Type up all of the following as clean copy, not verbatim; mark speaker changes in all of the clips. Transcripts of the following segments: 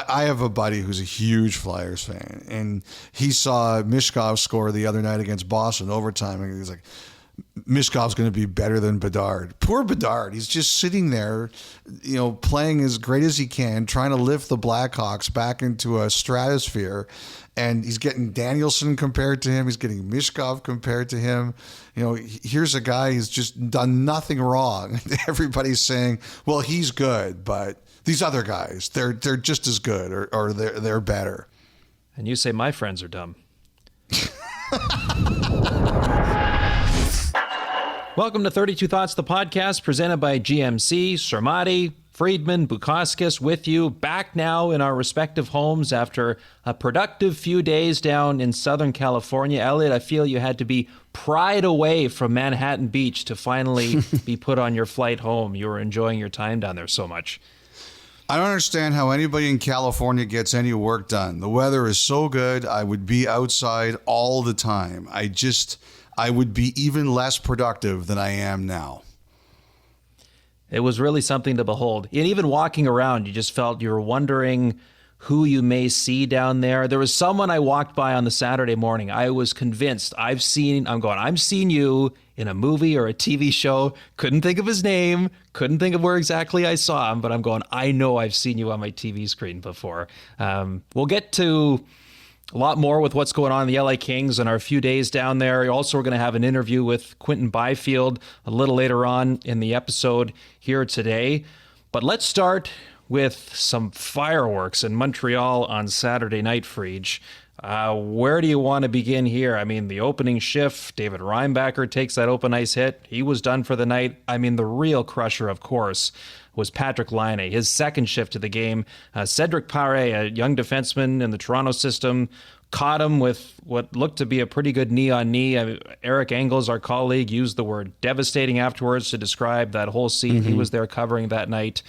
Speaker 1: I have a buddy who's a huge Flyers fan, and he saw Mishkov score the other night against Boston overtime, and he's like, Mishkov's going to be better than Bedard. Poor Bedard. He's just sitting there, playing as great as he can, trying to lift the Blackhawks back into a stratosphere. And he's getting Danielson compared to him. He's getting Mishkov compared to him. Here's a guy who's just done nothing wrong. Everybody's saying, well, he's good, but these other guys, they're just as good or they're better.
Speaker 2: And you say my friends are dumb. Welcome to 32 Thoughts, the podcast presented by GMC. Sramaty, Friedman, Bukauskas with you, back now in our respective homes after a productive few days down in Southern California. Elliotte, I feel you had to be pried away from Manhattan Beach to finally be put on your flight home. You were enjoying your time down there so much.
Speaker 1: I don't understand how anybody in California gets any work done. The weather is so good. I would be outside all the time. I would be even less productive than I am now.
Speaker 2: It was really something to behold. And even walking around, you just felt you were wondering who you may see down there. There was someone I walked by on the Saturday morning. I was convinced I've seen you in a movie or a TV show. Couldn't think of his name. Couldn't think of where exactly I saw him. But I'm going, I know I've seen you on my TV screen before. We'll get to a lot more with what's going on in the LA Kings and our few days down there. Also, we're going to have an interview with Quinton Byfield a little later on in the episode here today. But let's start with some fireworks in Montreal on Saturday night, Friedge. Where do you want to begin here? I mean, the opening shift, David Reinbacher takes that open ice hit. He was done for the night. I mean, the real crusher, of course, was Patrik Laine, his second shift of the game. Cedric Paré, a young defenseman in the Toronto system, caught him with what looked to be a pretty good knee-on-knee. Eric Engels, our colleague, used the word devastating afterwards to describe that whole scene he was there covering that night.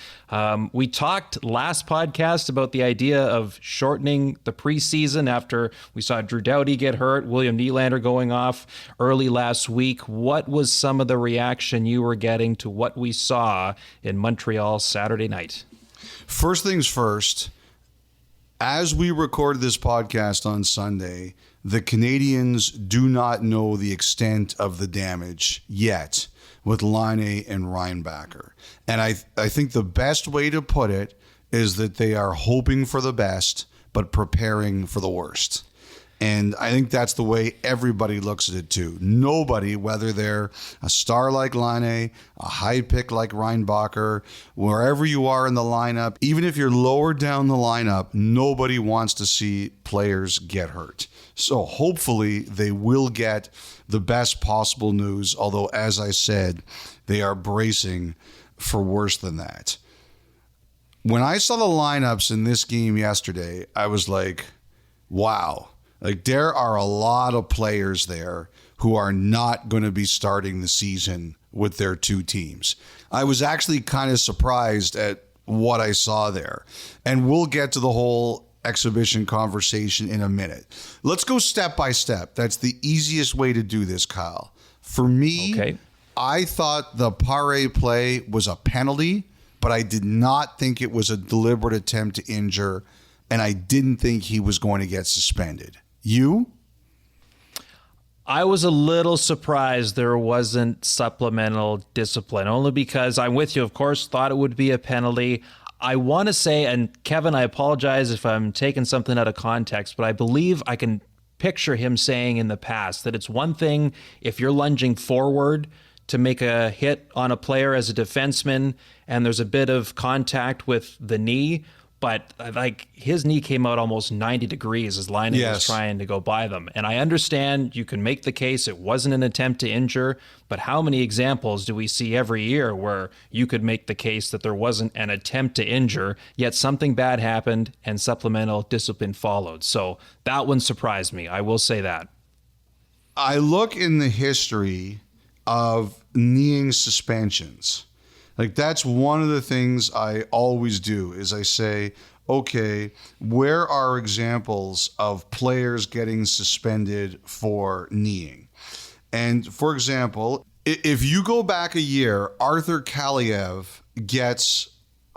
Speaker 2: We talked last podcast about the idea of shortening the preseason after we saw Drew Doughty get hurt, William Nylander going off early last week. What was some of the reaction you were getting to what we saw in Montreal Saturday night?
Speaker 1: First things first, as we recorded this podcast on Sunday, the Canadians do not know the extent of the damage yet with Laine and Reinbacher. And I think the best way to put it is that they are hoping for the best, but preparing for the worst. And I think that's the way everybody looks at it too. Nobody, whether they're a star like Laine, a high pick like Reinbacher, wherever you are in the lineup, even if you're lower down the lineup, nobody wants to see players get hurt. So hopefully they will get the best possible news, although as I said, they are bracing for worse than that. When I saw the lineups in this game yesterday, I was like, wow. Like, there are a lot of players there who are not going to be starting the season with their two teams. I was actually kind of surprised at what I saw there. And we'll get to the whole exhibition conversation in a minute. Let's go step by step. That's the easiest way to do this, Kyle. For me, okay. I thought the Paré play was a penalty, but I did not think it was a deliberate attempt to injure, and I didn't think he was going to get suspended. You?
Speaker 2: I was a little surprised there wasn't supplemental discipline, only because I'm with you, of course, thought it would be a penalty. I want to say, and Kevin, I apologize if I'm taking something out of context, but I believe I can picture him saying in the past that it's one thing if you're lunging forward to make a hit on a player as a defenseman and there's a bit of contact with the knee, but like his knee came out almost 90 degrees as Laine was trying to go by them. And I understand you can make the case it wasn't an attempt to injure, but how many examples do we see every year where you could make the case that there wasn't an attempt to injure, yet something bad happened and supplemental discipline followed? So that one surprised me. I will say that.
Speaker 1: I look in the history of kneeing suspensions. Like, that's one of the things I always do is I say, okay, where are examples of players getting suspended for kneeing? And for example, if you go back a year, Arthur Kaliev gets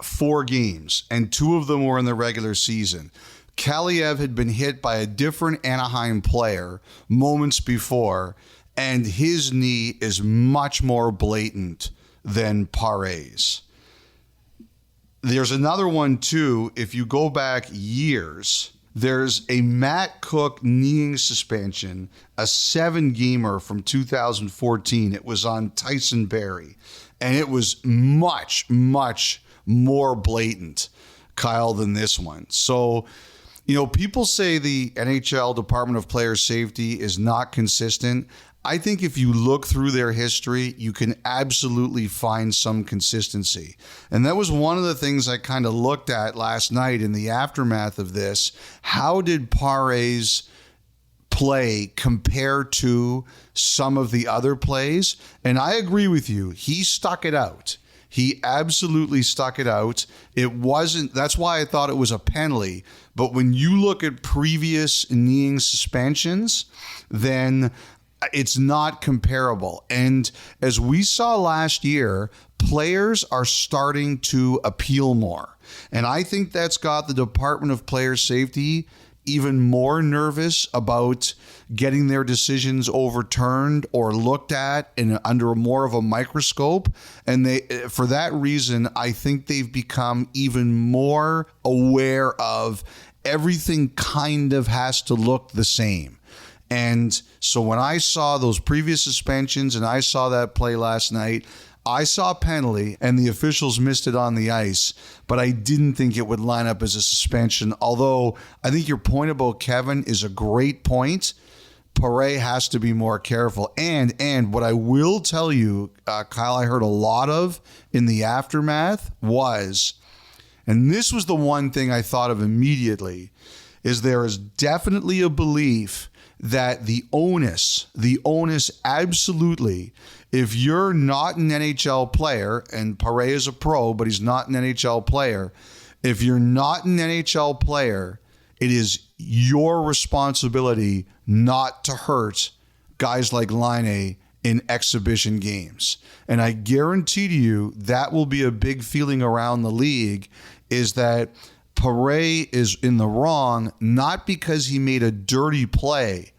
Speaker 1: 4 games, and 2 of them were in the regular season. Kaliev had been hit by a different Anaheim player moments before, and his knee is much more blatant than Paré's. There's another one, too. If you go back years, there's a Matt Cook kneeing suspension, a 7-gamer from 2014. It was on Tyson Barrie, and it was much, much more blatant, Kyle, than this one. So, people say the NHL Department of Player Safety is not consistent. I think if you look through their history, you can absolutely find some consistency. And that was one of the things I kind of looked at last night in the aftermath of this. How did Paré's play compare to some of the other plays? And I agree with you. He stuck it out. He absolutely stuck it out. It wasn't, that's why I thought it was a penalty. But when you look at previous kneeing suspensions, then it's not comparable. And as we saw last year, players are starting to appeal more. And I think that's got the Department of Player Safety even more nervous about getting their decisions overturned or looked at under more of a microscope. And for that reason, I think they've become even more aware of everything kind of has to look the same. And so when I saw those previous suspensions and I saw that play last night, I saw a penalty and the officials missed it on the ice, but I didn't think it would line up as a suspension. Although I think your point about Kevin is a great point. Paré has to be more careful. And what I will tell you, Kyle, I heard a lot of in the aftermath was, and this was the one thing I thought of immediately, is there is definitely a belief that the onus absolutely, if you're not an NHL player, and Paré is a pro, but he's not an NHL player, if you're not an NHL player, it is your responsibility not to hurt guys like Laine in exhibition games. And I guarantee to you that will be a big feeling around the league, is that Paré is in the wrong, not because he made a dirty play,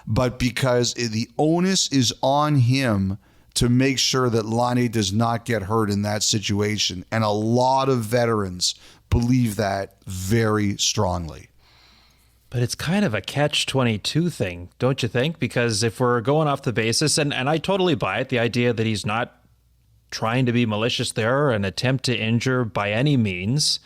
Speaker 1: but because the onus is on him to make sure that Laine does not get hurt in that situation. And a lot of veterans believe that very strongly.
Speaker 2: But it's kind of a catch-22 thing, don't you think? Because if we're going off the basis, and I totally buy it, the idea that he's not trying to be malicious there or an attempt to injure by any means,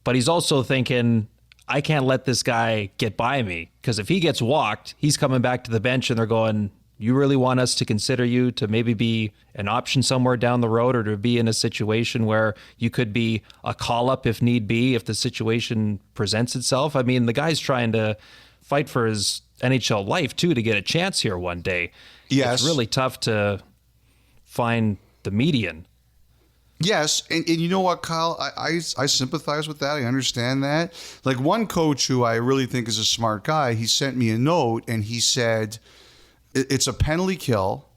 Speaker 2: but he's also thinking, I can't let this guy get by me, because if he gets walked, he's coming back to the bench and they're going, you really want us to consider you to maybe be an option somewhere down the road, or to be in a situation where you could be a call-up if need be, if the situation presents itself? I mean, the guy's trying to fight for his NHL life, too, to get a chance here one day.
Speaker 1: Yes.
Speaker 2: It's really tough to find the median.
Speaker 1: Yes, and you know what, Kyle? I sympathize with that. I understand that. Like, one coach who I really think is a smart guy, he sent me a note and he said, it's a penalty kill.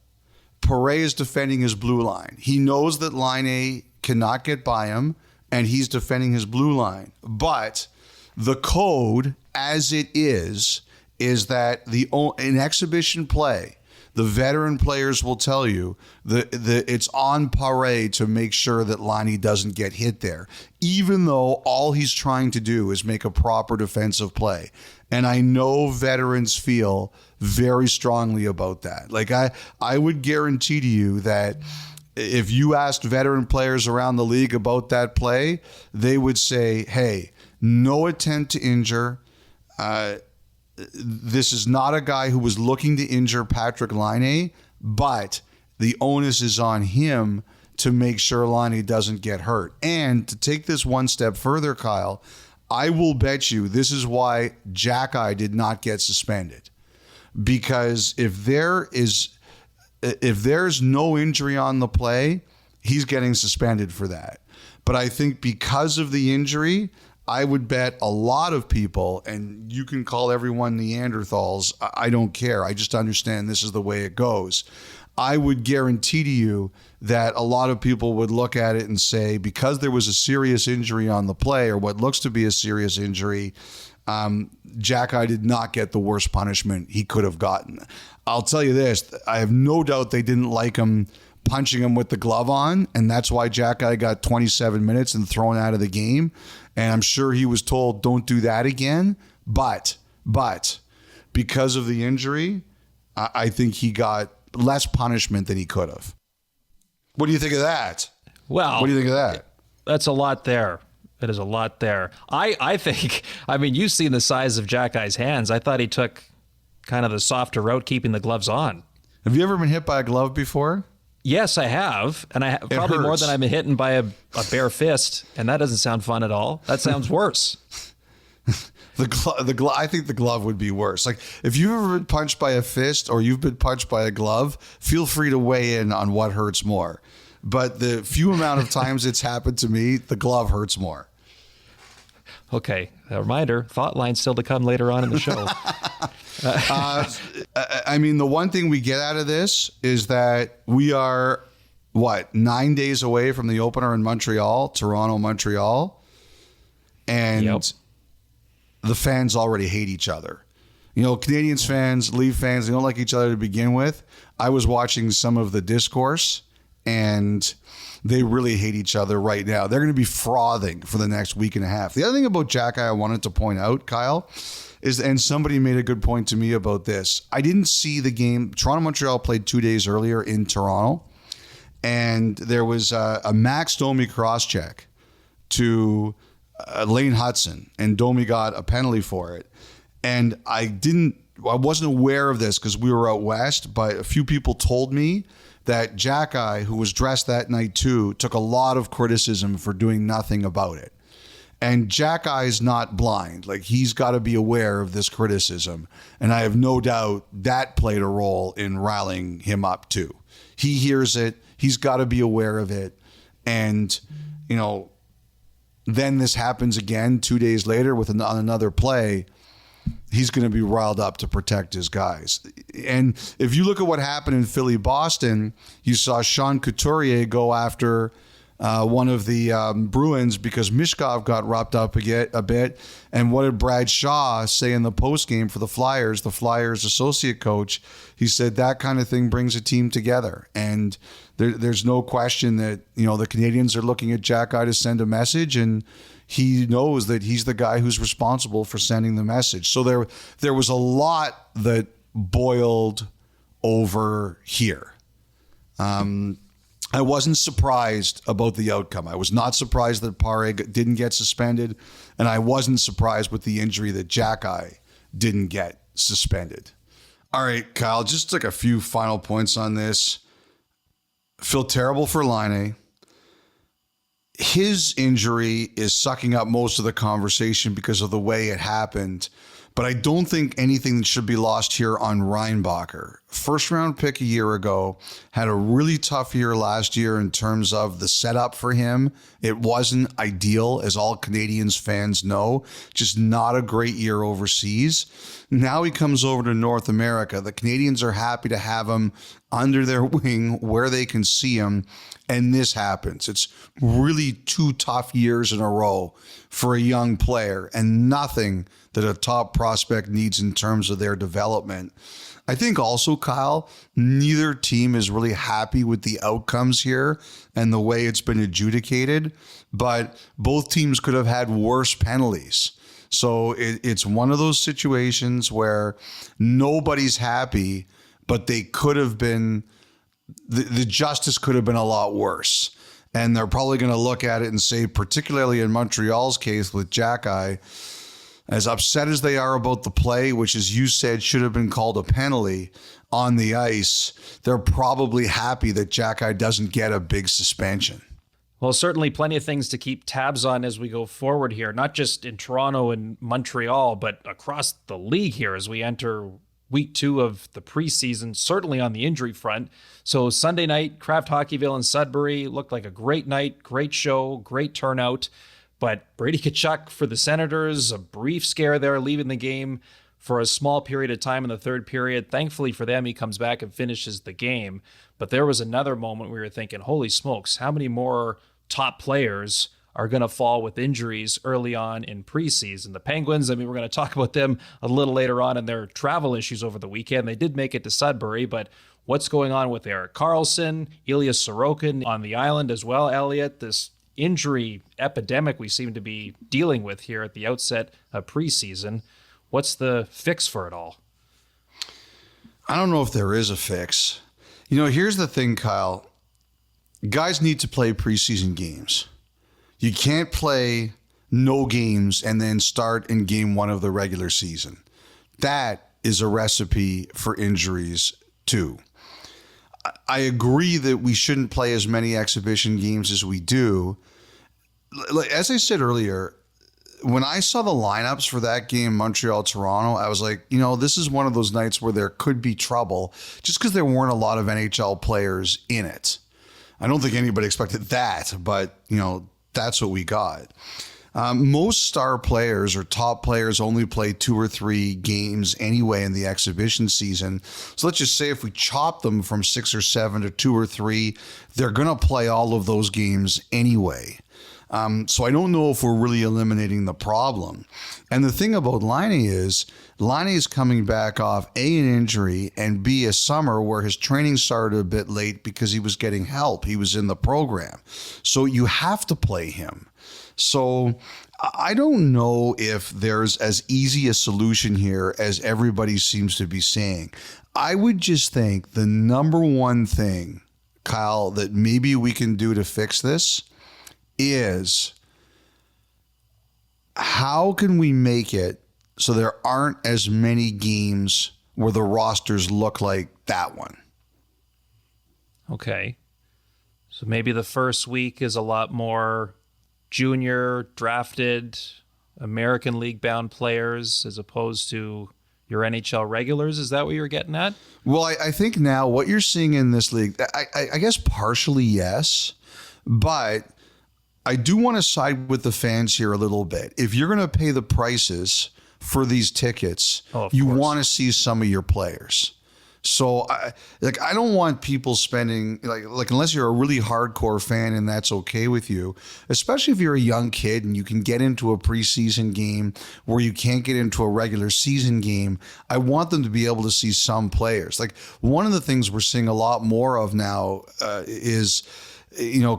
Speaker 1: Paré is defending his blue line. He knows that Laine cannot get by him, and he's defending his blue line. But the code, as it is that in exhibition play, the veteran players will tell you that it's on Paré to make sure that Laine doesn't get hit there, even though all he's trying to do is make a proper defensive play. And I know veterans feel very strongly about that. Like, I would guarantee to you that if you asked veteran players around the league about that play, they would say, hey, no attempt to injure. This is not a guy who was looking to injure Patrik Laine, but the onus is on him to make sure Laine doesn't get hurt. And to take this one step further, Kyle, I will bet you this is why Jack-Eye did not get suspended. Because if there's no injury on the play, he's getting suspended for that. But I think because of the injury, I would bet a lot of people, and you can call everyone Neanderthals, I don't care. I just understand this is the way it goes. I would guarantee to you that a lot of people would look at it and say, because there was a serious injury on the play, or what looks to be a serious injury, Jack-Eye did not get the worst punishment he could have gotten. I'll tell you this, I have no doubt they didn't like him punching him with the glove on, and that's why Jack-Eye got 27 minutes and thrown out of the game. And I'm sure he was told, don't do that again. But because of the injury, I think he got less punishment than he could have. What do you think of that?
Speaker 2: Well,
Speaker 1: what do you think of that?
Speaker 2: That's a lot there. That is a lot there. I think, you've seen the size of Jack-Eye's hands. I thought he took kind of the softer route, keeping the gloves on.
Speaker 1: Have you ever been hit by a glove before?
Speaker 2: Yes, I have. And probably more than I've been hit by a bare fist. And that doesn't sound fun at all. That sounds worse.
Speaker 1: I think the glove would be worse. Like, if you've ever been punched by a fist or you've been punched by a glove, feel free to weigh in on what hurts more. But the few amount of times it's happened to me, the glove hurts more.
Speaker 2: Okay. A reminder, thought line still to come later on in the show.
Speaker 1: The one thing we get out of this is that we are, 9 days away from the opener in Montreal, Toronto-Montreal. And
Speaker 2: Yep.
Speaker 1: The fans already hate each other. Canadians fans, Leaf fans, they don't like each other to begin with. I was watching some of the discourse, and they really hate each other right now. They're going to be frothing for the next week and a half. The other thing about Jack-Eye I wanted to point out, Kyle, is, and somebody made a good point to me about this. I didn't see the game. Toronto-Montreal played 2 days earlier in Toronto, and there was a Max Domi cross-check to Lane Hudson, and Domi got a penalty for it. And I wasn't aware of this because we were out west, but a few people told me that Jack-Eye, who was dressed that night too, took a lot of criticism for doing nothing about it. And Jack-Eye is not blind. Like, he's got to be aware of this criticism. And I have no doubt that played a role in rallying him up too. He hears it. He's got to be aware of it. And, then this happens again 2 days later on another play. He's going to be riled up to protect his guys. And if you look at what happened in Philly-Boston, you saw Sean Couturier go after one of the Bruins because Mishkov got wrapped up a bit. And what did Brad Shaw say in the postgame for the Flyers associate coach? He said that kind of thing brings a team together. And there's no question that, the Canadians are looking at Jack-Eye to send a message, and he knows that he's the guy who's responsible for sending the message. So there was a lot that boiled over here. I wasn't surprised about the outcome. I was not surprised that Pare didn't get suspended, and I wasn't surprised with the injury that Jack-Eye didn't get suspended. All right, Kyle, just like a few final points on this. Feel terrible for Laine. His injury is sucking up most of the conversation because of the way it happened. But I don't think anything should be lost here on Reinbacher. First round pick a year ago, had a really tough year last year in terms of the setup for him. It wasn't ideal, as all Canadians fans know, just not a great year overseas. Now he comes over to North America. The Canadians are happy to have him under their wing where they can see him. And this happens. It's really 2 tough years in a row for a young player, and nothing that a top prospect needs in terms of their development. I think also, Kyle, neither team is really happy with the outcomes here and the way it's been adjudicated, but both teams could have had worse penalties. So it's one of those situations where nobody's happy, but they could have been, the justice could have been a lot worse. And they're probably going to look at it and say, particularly in Montreal's case with Jack-Eye, as upset as they are about the play, which, as you said, should have been called a penalty on the ice, they're probably happy that Jack-Eye doesn't get a big suspension.
Speaker 2: Well, certainly plenty of things to keep tabs on as we go forward here, not just in Toronto and Montreal, but across the league here as we enter week 2 of the preseason, certainly on the injury front. So Sunday night, Kraft Hockeyville in Sudbury looked like a great night, great show, great turnout. But Brady Tkachuk for the Senators, a brief scare there leaving the game. for a small period of time in the third period. Thankfully for them, he comes back and finishes the game. But there was another moment we were thinking, holy smokes, how many more top players are going to fall with injuries early on in preseason? The Penguins, I mean, we're going to talk about them a little later on in their travel issues over the weekend. They did make it to Sudbury, but what's going on with Erik Karlsson, Ilya Sorokin on the island as well, Elliotte? This injury epidemic we seem to be dealing with here at the outset of preseason. What's the fix for it all?
Speaker 1: I don't know if there is a fix. Here's the thing, Kyle. Guys need to play preseason games. You can't play no games and then start in game one of the regular season. That is a recipe for injuries too. I agree that we shouldn't play as many exhibition games as we do. As I said earlier, when I saw the lineups for that game, Montreal-Toronto, I was like, this is one of those nights where there could be trouble just because there weren't a lot of NHL players in it. I don't think anybody expected that, but, that's what we got. Most star players or top players only play 2 or 3 games anyway in the exhibition season. So let's just say if we chop them from 6 or 7 to 2 or 3, they're going to play all of those games anyway. So I don't know if we're really eliminating the problem. And the thing about Laine is coming back off A, an injury, and B, a summer where his training started a bit late because he was getting help. He was in the program. So you have to play him. So I don't know if there's as easy a solution here as everybody seems to be saying. I would just think the number one thing, Kyle, that maybe we can do to fix this is how can we make it so there aren't as many games where the rosters look like that one?
Speaker 2: Okay. So maybe the first week is a lot more junior, drafted, American League bound players as opposed to your NHL regulars. Is that what you're getting at?
Speaker 1: Well, I think now what you're seeing in this league, I guess partially yes, but I do want to side with the fans here a little bit. If you're going to pay the prices for these tickets, you want to see some of your players. So I don't want people spending like unless you're a really hardcore fan and that's okay with you, especially if you're a young kid and you can get into a preseason game where you can't get into a regular season game. I want them to be able to see some players. Like one of the things we're seeing a lot more of now is,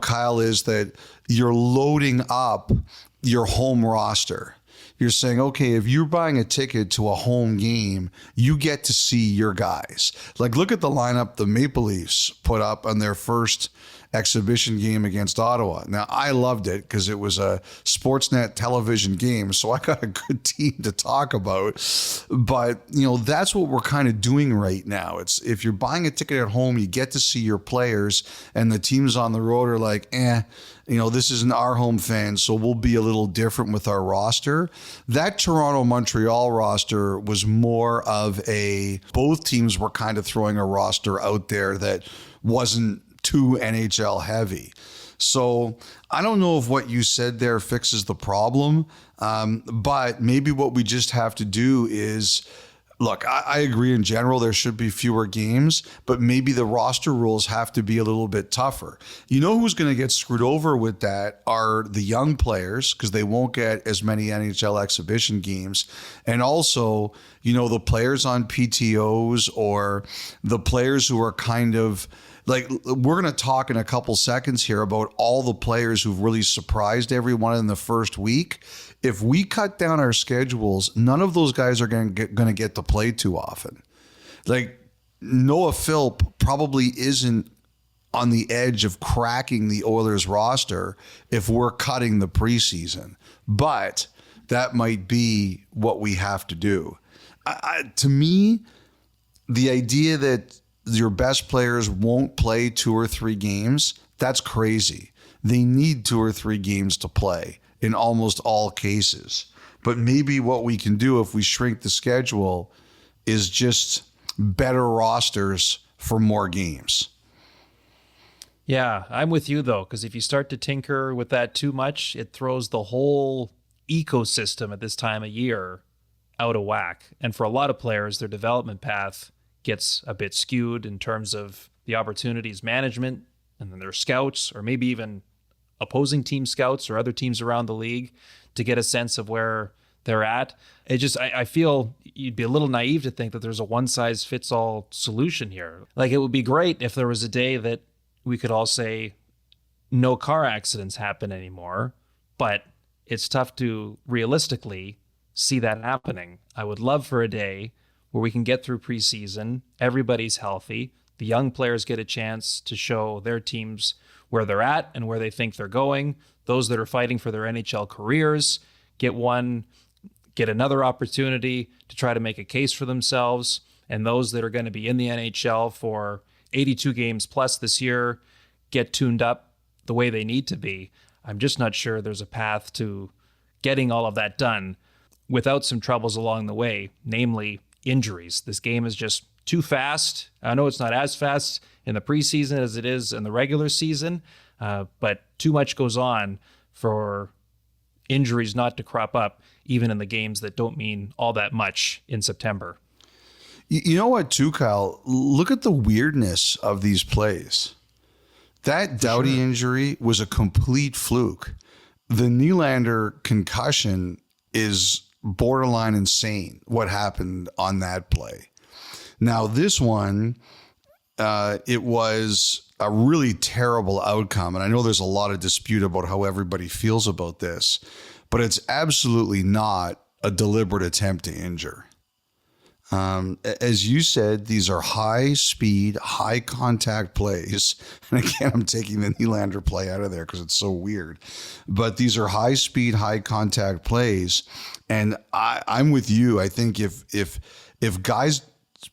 Speaker 1: Kyle, is that you're loading up your home roster. You're saying, okay, if you're buying a ticket to a home game, you get to see your guys. Like, look at the lineup the Maple Leafs put up on their first exhibition game against Ottawa. Now, I loved it because it was a Sportsnet television game, so I got a good team to talk about. But, that's what we're kind of doing right now. It's if you're buying a ticket at home, you get to see your players, and the teams on the road are like, this isn't our home fans, so we'll be a little different with our roster. That Toronto-Montreal roster was more of both teams were kind of throwing a roster out there that wasn't too NHL heavy. So I don't know if what you said there fixes the problem, but maybe what we just have to do is, look, I agree in general there should be fewer games, but maybe the roster rules have to be a little bit tougher. You know who's going to get screwed over with that are the young players because they won't get as many NHL exhibition games. And also, the players on PTOs or the players who are kind of like, we're going to talk in a couple seconds here about all the players who've really surprised everyone in the first week. If we cut down our schedules, none of those guys are going to get to play too often. Like Noah Philp probably isn't on the edge of cracking the Oilers roster if we're cutting the preseason, but that might be what we have to do. To me, the idea that your best players won't play 2 or 3 games, that's crazy. They need 2 or 3 games to play in almost all cases. But maybe what we can do if we shrink the schedule is just better rosters for more games.
Speaker 2: Yeah, I'm with you, though, because if you start to tinker with that too much, it throws the whole ecosystem at this time of year out of whack. And for a lot of players, their development path gets a bit skewed in terms of the opportunities management and then their scouts, or maybe even opposing team scouts or other teams around the league to get a sense of where they're at. I feel you'd be a little naive to think that there's a one-size-fits-all solution here. Like, it would be great if there was a day that we could all say no car accidents happen anymore, but it's tough to realistically see that happening. I would love for a day where we can get through preseason, everybody's healthy, the young players get a chance to show their teams where they're at and where they think they're going. Those that are fighting for their NHL careers get another opportunity to try to make a case for themselves. And those that are going to be in the NHL for 82 games plus this year get tuned up the way they need to be. I'm just not sure there's a path to getting all of that done without some troubles along the way, namely injuries. This game is just too fast. I know it's not as fast in the preseason as it is in the regular season, but too much goes on for injuries not to crop up, even in the games that don't mean all that much in September.
Speaker 1: You know what, too, Kyle? Look at the weirdness of these plays. That Doughty injury was a complete fluke. The Nylander concussion is borderline insane, what happened on that play. Now, this one, it was a really terrible outcome. And I know there's a lot of dispute about how everybody feels about this, but it's absolutely not a deliberate attempt to injure. As you said, these are high speed, high contact plays. And again, I'm taking the Nylander play out of there because it's so weird. But these are high speed, high contact plays. And I'm with you. I think if guys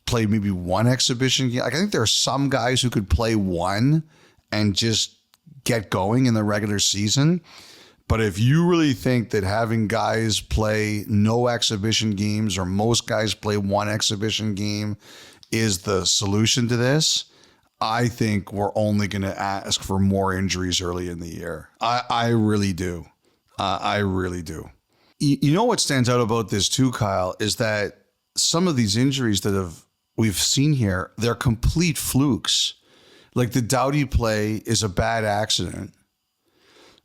Speaker 1: play maybe one exhibition game, like I think there are some guys who could play one and just get going in the regular season. But if you really think that having guys play no exhibition games or most guys play one exhibition game is the solution to this, I think we're only going to ask for more injuries early in the year. I really do. I really do. You know what stands out about this too, Kyle, is that some of these injuries that we've seen here, they're complete flukes. Like the Doughty play is a bad accident.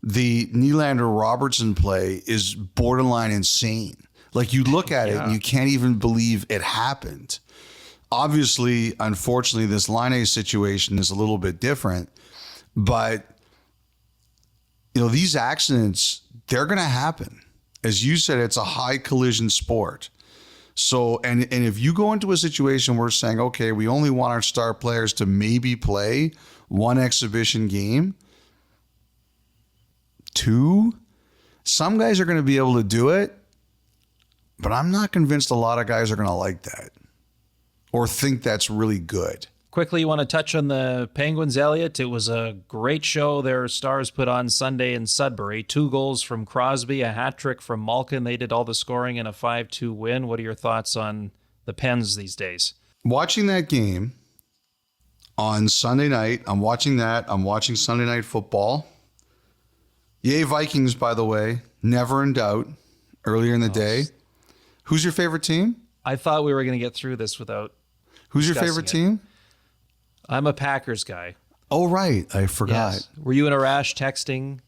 Speaker 1: The Nylander-Robertson play is borderline insane. Like you look at it and you can't even believe it happened. Obviously, unfortunately, this Laine situation is a little bit different, but these accidents, they're going to happen. As you said, it's a high collision sport. So, and if you go into a situation where we're saying, okay, we only want our star players to maybe play one exhibition game, two, some guys are going to be able to do it, but I'm not convinced a lot of guys are going to like that or think that's really good.
Speaker 2: Quickly, you want to touch on the Penguins, Elliotte? It was a great show their Stars put on Sunday in Sudbury. 2 goals from Crosby, a hat trick from Malkin. They did all the scoring in a 5-2 win. What are your thoughts on the Pens these days?
Speaker 1: Watching that game on Sunday night, I'm watching Sunday Night Football. Yay, Vikings, by the way. Never in doubt. Earlier in the day. Who's your favorite team?
Speaker 2: I thought we were going to get through this without
Speaker 1: Who's your favorite team?
Speaker 2: I'm a Packers guy.
Speaker 1: Oh, right. I forgot.
Speaker 2: Yes. Were you in a rash texting?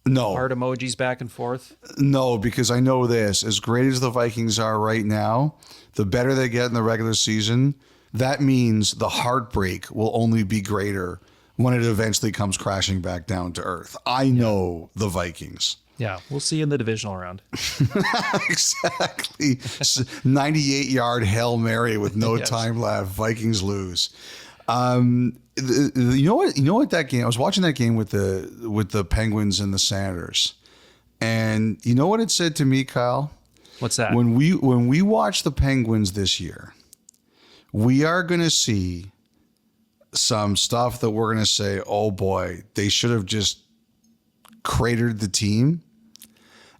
Speaker 1: No.
Speaker 2: Heart emojis back and forth?
Speaker 1: No, because I know this. As great as the Vikings are right now, the better they get in the regular season, that means the heartbreak will only be greater when it eventually comes crashing back down to earth. I know the Vikings.
Speaker 2: Yeah, we'll see you in the divisional round.
Speaker 1: Exactly. 98-yard Hail Mary with no time left. Vikings lose. You know what that game, I was watching that game with the Penguins and the Senators. And you know what it said to me, Kyle?
Speaker 2: What's that?
Speaker 1: When we watch the Penguins this year, we are going to see some stuff that we're going to say, oh boy, they should have just cratered the team.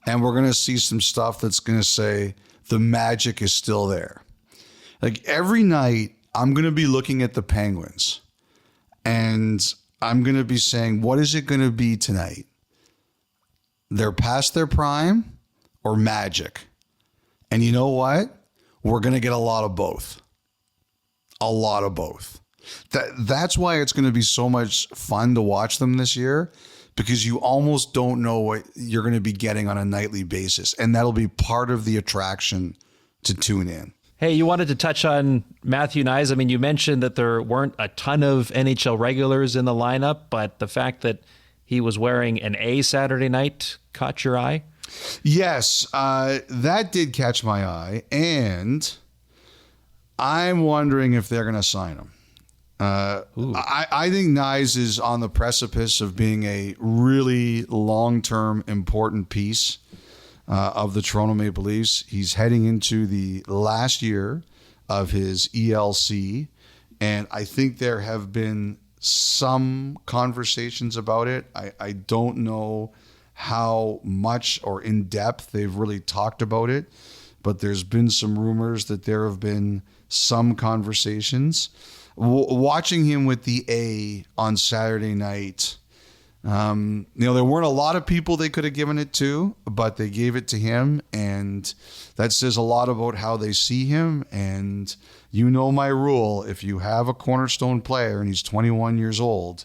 Speaker 1: And we're going to see some stuff that's going to say the magic is still there. Like every night, I'm going to be looking at the Penguins and I'm going to be saying, what is it going to be tonight? They're past their prime or magic? And you know what? We're going to get a lot of both. A lot of both. That's why it's going to be so much fun to watch them this year, because you almost don't know what you're going to be getting on a nightly basis. And that'll be part of the attraction to tune in.
Speaker 2: Hey, you wanted to touch on Matthew Knies. I mean, you mentioned that there weren't a ton of NHL regulars in the lineup, but the fact that he was wearing an A Saturday night caught your eye?
Speaker 1: Yes, that did catch my eye. And I'm wondering if they're going to sign him. I think Knies is on the precipice of being a really long-term important piece of the Toronto Maple Leafs. He's heading into the last year of his ELC, and I think there have been some conversations about it. I don't know how much or in depth they've really talked about it, but there's been some rumors that there have been some conversations. Watching him with the A on Saturday night, there weren't a lot of people they could have given it to, but they gave it to him, and that says a lot about how they see him. And you know my rule: if you have a cornerstone player and he's 21 years old,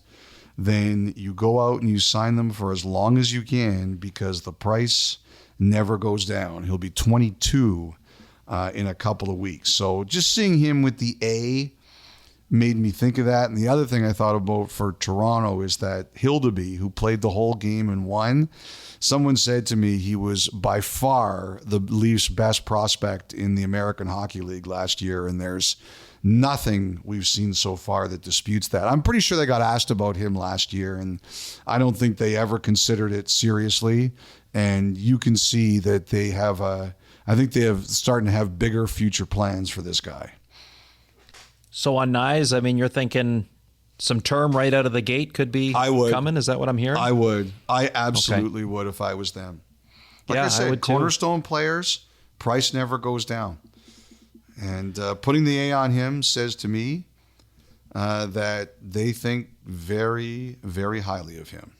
Speaker 1: then you go out and you sign them for as long as you can, because the price never goes down. He'll be 22 in a couple of weeks. So just seeing him with the A made me think of that. And the other thing I thought about for Toronto is that Hildeby, who played the whole game and won, someone said to me he was by far the Leafs' best prospect in the American Hockey League last year, and there's nothing we've seen so far that disputes that. I'm pretty sure they got asked about him last year, and I don't think they ever considered it seriously. And you can see that they have I think they have starting to have bigger future plans for this guy.
Speaker 2: So on Knies, I mean, you're thinking some term right out of the gate could be coming? Is that what I'm hearing?
Speaker 1: I would. I absolutely would if I was them. Like I said, cornerstone players, price never goes down. And putting the A on him says to me that they think very, very highly of him.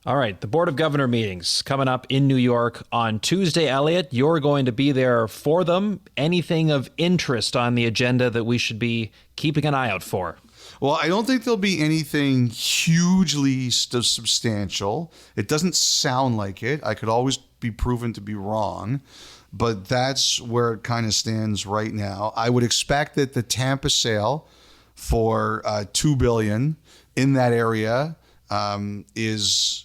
Speaker 2: All right, the Board of Governor meetings coming up in New York on Tuesday. Elliotte, you're going to be there for them. Anything of interest on the agenda that we should be keeping an eye out for?
Speaker 1: Well, I don't think there'll be anything hugely substantial. It doesn't sound like it. I could always be proven to be wrong, but that's where it kind of stands right now. I would expect that the Tampa sale for $2 billion in that area is,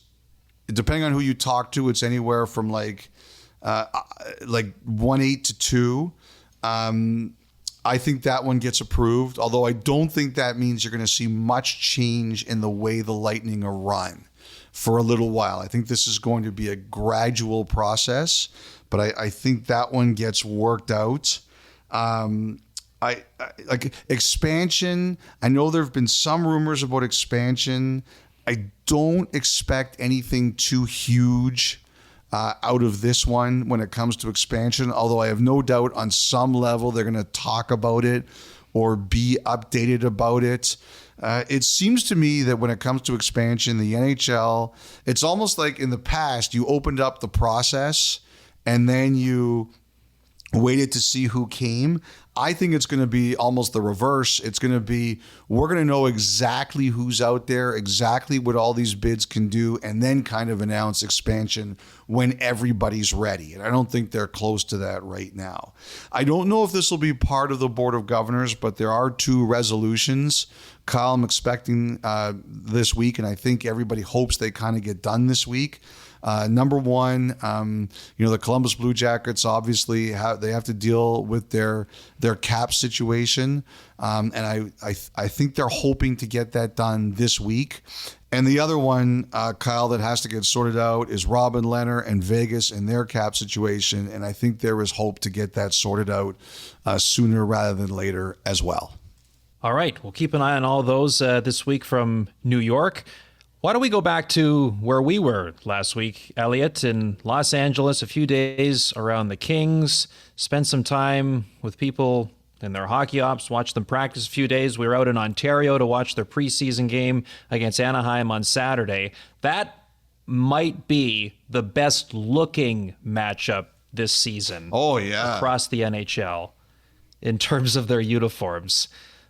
Speaker 1: depending on who you talk to, it's anywhere from like 1.8 to 2. I think that one gets approved, although I don't think that means you're going to see much change in the way the Lightning are run for a little while. I think this is going to be a gradual process, but I think that one gets worked out. I like expansion. I know there have been some rumors about expansion. I don't expect anything too huge out of this one when it comes to expansion, although I have no doubt on some level they're going to talk about it or be updated about it. It seems to me that when it comes to expansion, the NHL, it's almost like in the past, you opened up the process and then you waited to see who came. I think it's going to be almost the reverse. It's going to be, we're going to know exactly who's out there, exactly what all these bids can do, and then kind of announce expansion when everybody's ready. And I don't think they're close to that right now. I don't know if this will be part of the Board of Governors, but there are 2 resolutions, Kyle, I'm expecting this week, and I think everybody hopes they kind of get done this week. Number one, the Columbus Blue Jackets obviously they have to deal with their cap situation, and I think they're hoping to get that done this week. And the other one, Kyle, that has to get sorted out is Robin Lehner and Vegas and their cap situation, and I think there is hope to get that sorted out sooner rather than later as well.
Speaker 2: All right, we'll keep an eye on all those this week from New York. Why don't we go back to where we were last week, Elliotte, in Los Angeles, a few days around the Kings, spent some time with people in their hockey ops, watched them practice a few days. We were out in Ontario to watch their preseason game against Anaheim on Saturday. That might be the best looking matchup this season.
Speaker 1: Oh, yeah.
Speaker 2: Across the NHL in terms of their uniforms.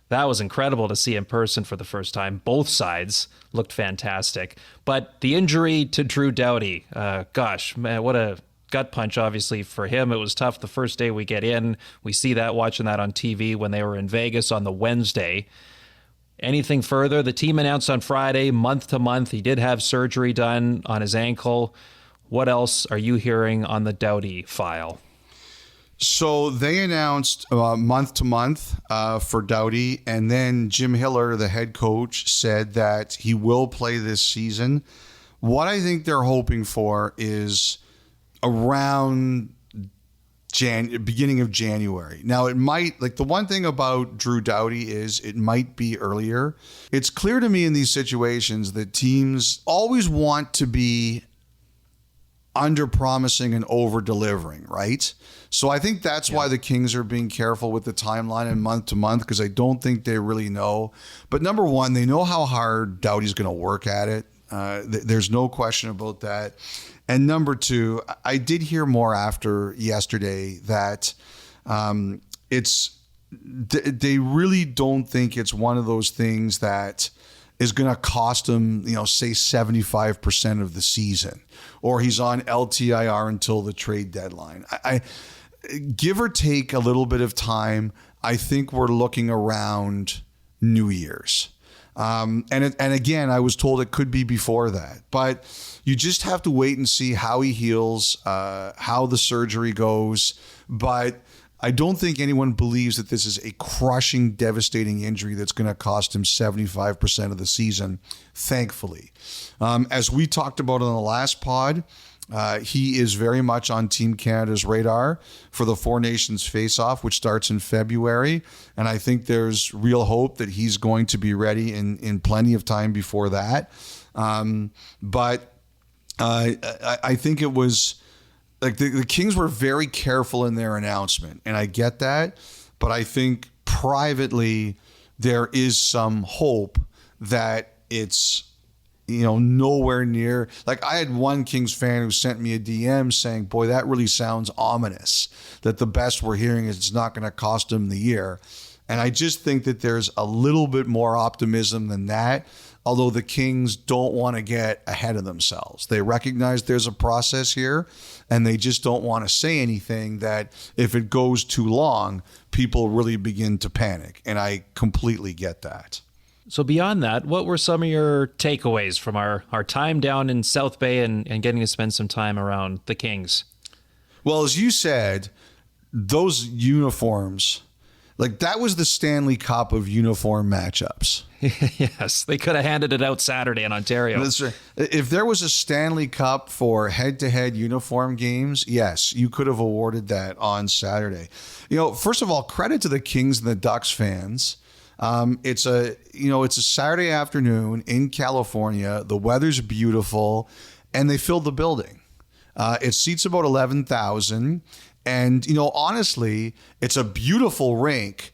Speaker 2: That was incredible to see in person for the first time. Both sides looked fantastic. But the injury to Drew Doughty, gosh, man, what a gut punch, obviously, for him. It was tough the first day we get in. We see that, watching that on TV when they were in Vegas on the Wednesday. Anything further? The team announced on Friday, month to month, he did have surgery done on his ankle. What else are you hearing on the Doughty file?
Speaker 1: So they announced month to month for Doughty, and then Jim Hiller, the head coach, said that he will play this season. What I think they're hoping for is around beginning of January. Now, it might, like, the one thing about Drew Doughty is it might be earlier. It's clear to me in these situations that teams always want to be under promising and over delivering, right? So I think that's why the Kings are being careful with the timeline and month to month, because I don't think they really know. But number one, they know how hard Doughty's going to work at it. There's no question about that. And number two, I did hear more after yesterday that they really don't think it's one of those things that is going to cost him, say 75% of the season, or he's on LTIR until the trade deadline. I give or take a little bit of time, I think we're looking around New Year's. And again, I was told it could be before that, but you just have to wait and see how he heals, how the surgery goes. But I don't think anyone believes that this is a crushing, devastating injury that's going to cost him 75% of the season, thankfully. As we talked about on the last pod, he is very much on Team Canada's radar for the Four Nations face-off, which starts in February. And I think there's real hope that he's going to be ready in plenty of time before that. But I think it was like the Kings were very careful in their announcement. And I get that. But I think privately there is some hope that it's nowhere near. Like, I had one Kings fan who sent me a DM saying, boy, that really sounds ominous, that the best we're hearing is it's not going to cost him the year. And I just think that there's a little bit more optimism than that, although the Kings don't want to get ahead of themselves. They recognize there's a process here, and they just don't want to say anything that if it goes too long, people really begin to panic. And I completely get that.
Speaker 2: So beyond that, what were some of your takeaways from our time down in South Bay and getting to spend some time around the Kings?
Speaker 1: Well, as you said, those uniforms, like, that was the Stanley Cup of uniform matchups.
Speaker 2: Yes, they could have handed it out Saturday in Ontario.
Speaker 1: That's right. If there was a Stanley Cup for head-to-head uniform games, yes, you could have awarded that on Saturday. First of all, credit to the Kings and the Ducks fans. It's a Saturday afternoon in California. The weather's beautiful, and they filled the building. It seats about 11,000, and honestly, it's a beautiful rink.